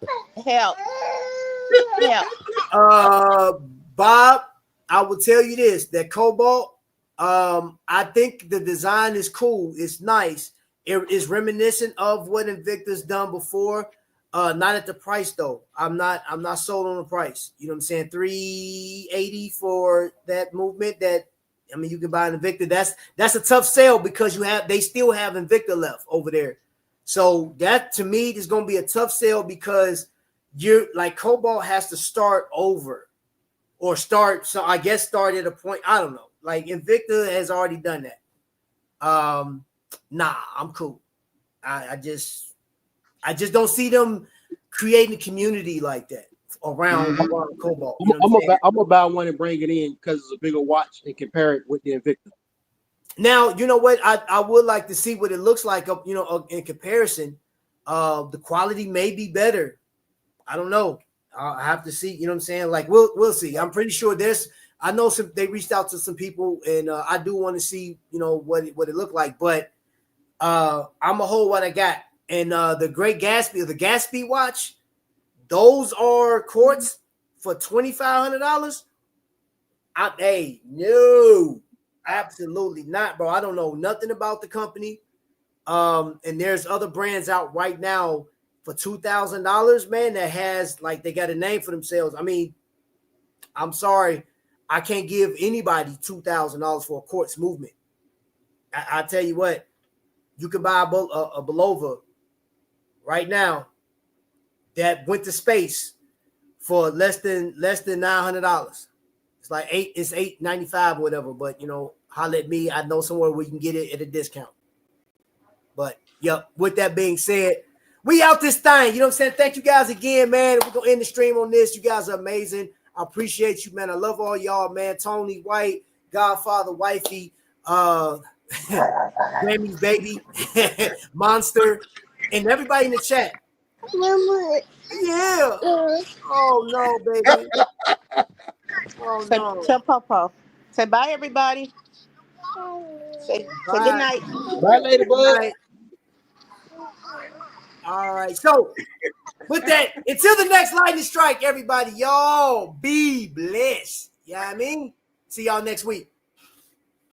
Bob, I will tell you this: that Cobalt, I think the design is cool. It's nice. It is reminiscent of what Invicta's done before. Not at the price though. I'm not sold on the price. You know what I'm saying? $380 for that movement. You can buy an Invicta. That's a tough sale because they still have Invicta left over there. So that to me is going to be a tough sale because you're like Cobalt has to start over or start. So I guess start at a point. I don't know. Like Invicta has already done that. Nah, I'm cool. I just don't see them creating a community like that around Cobalt. You know I'm gonna buy one and bring it in because it's a bigger watch and compare it with the Invicta. Now, you know what? I would like to see what it looks like, in comparison. The quality may be better. I don't know. I have to see, you know what I'm saying? Like, we'll see. I'm pretty sure I know they reached out to some people, and I do want to see, what it looked like. But I'm going to hold what I got. And the Great Gatsby, the Gatsby watch, those are quartz for $2,500. No. Absolutely not, bro. I don't know nothing about the company. And there's other brands out right now for $2,000, man, that has they got a name for themselves. I'm sorry, I can't give anybody $2,000 for a quartz movement. I tell you what, you can buy a Belova right now that went to space for less than $900. It's $895 or whatever, but holler at me. I know somewhere where you can get it at a discount. But with that being said, we out this thing. You know what I'm saying? Thank you guys again, man. We're gonna end the stream on this. You guys are amazing. I appreciate you, man. I love all y'all, man. Tony White, Godfather, Wifey, Grammy's baby, Monster, and everybody in the chat. Yeah. Oh no, baby. Oh, no. Tell Papa. Say bye, everybody. Say good night. Bye, later, bud. All right. So, with that, until the next lightning strike, everybody, y'all be blessed. You know what I mean? See y'all next week.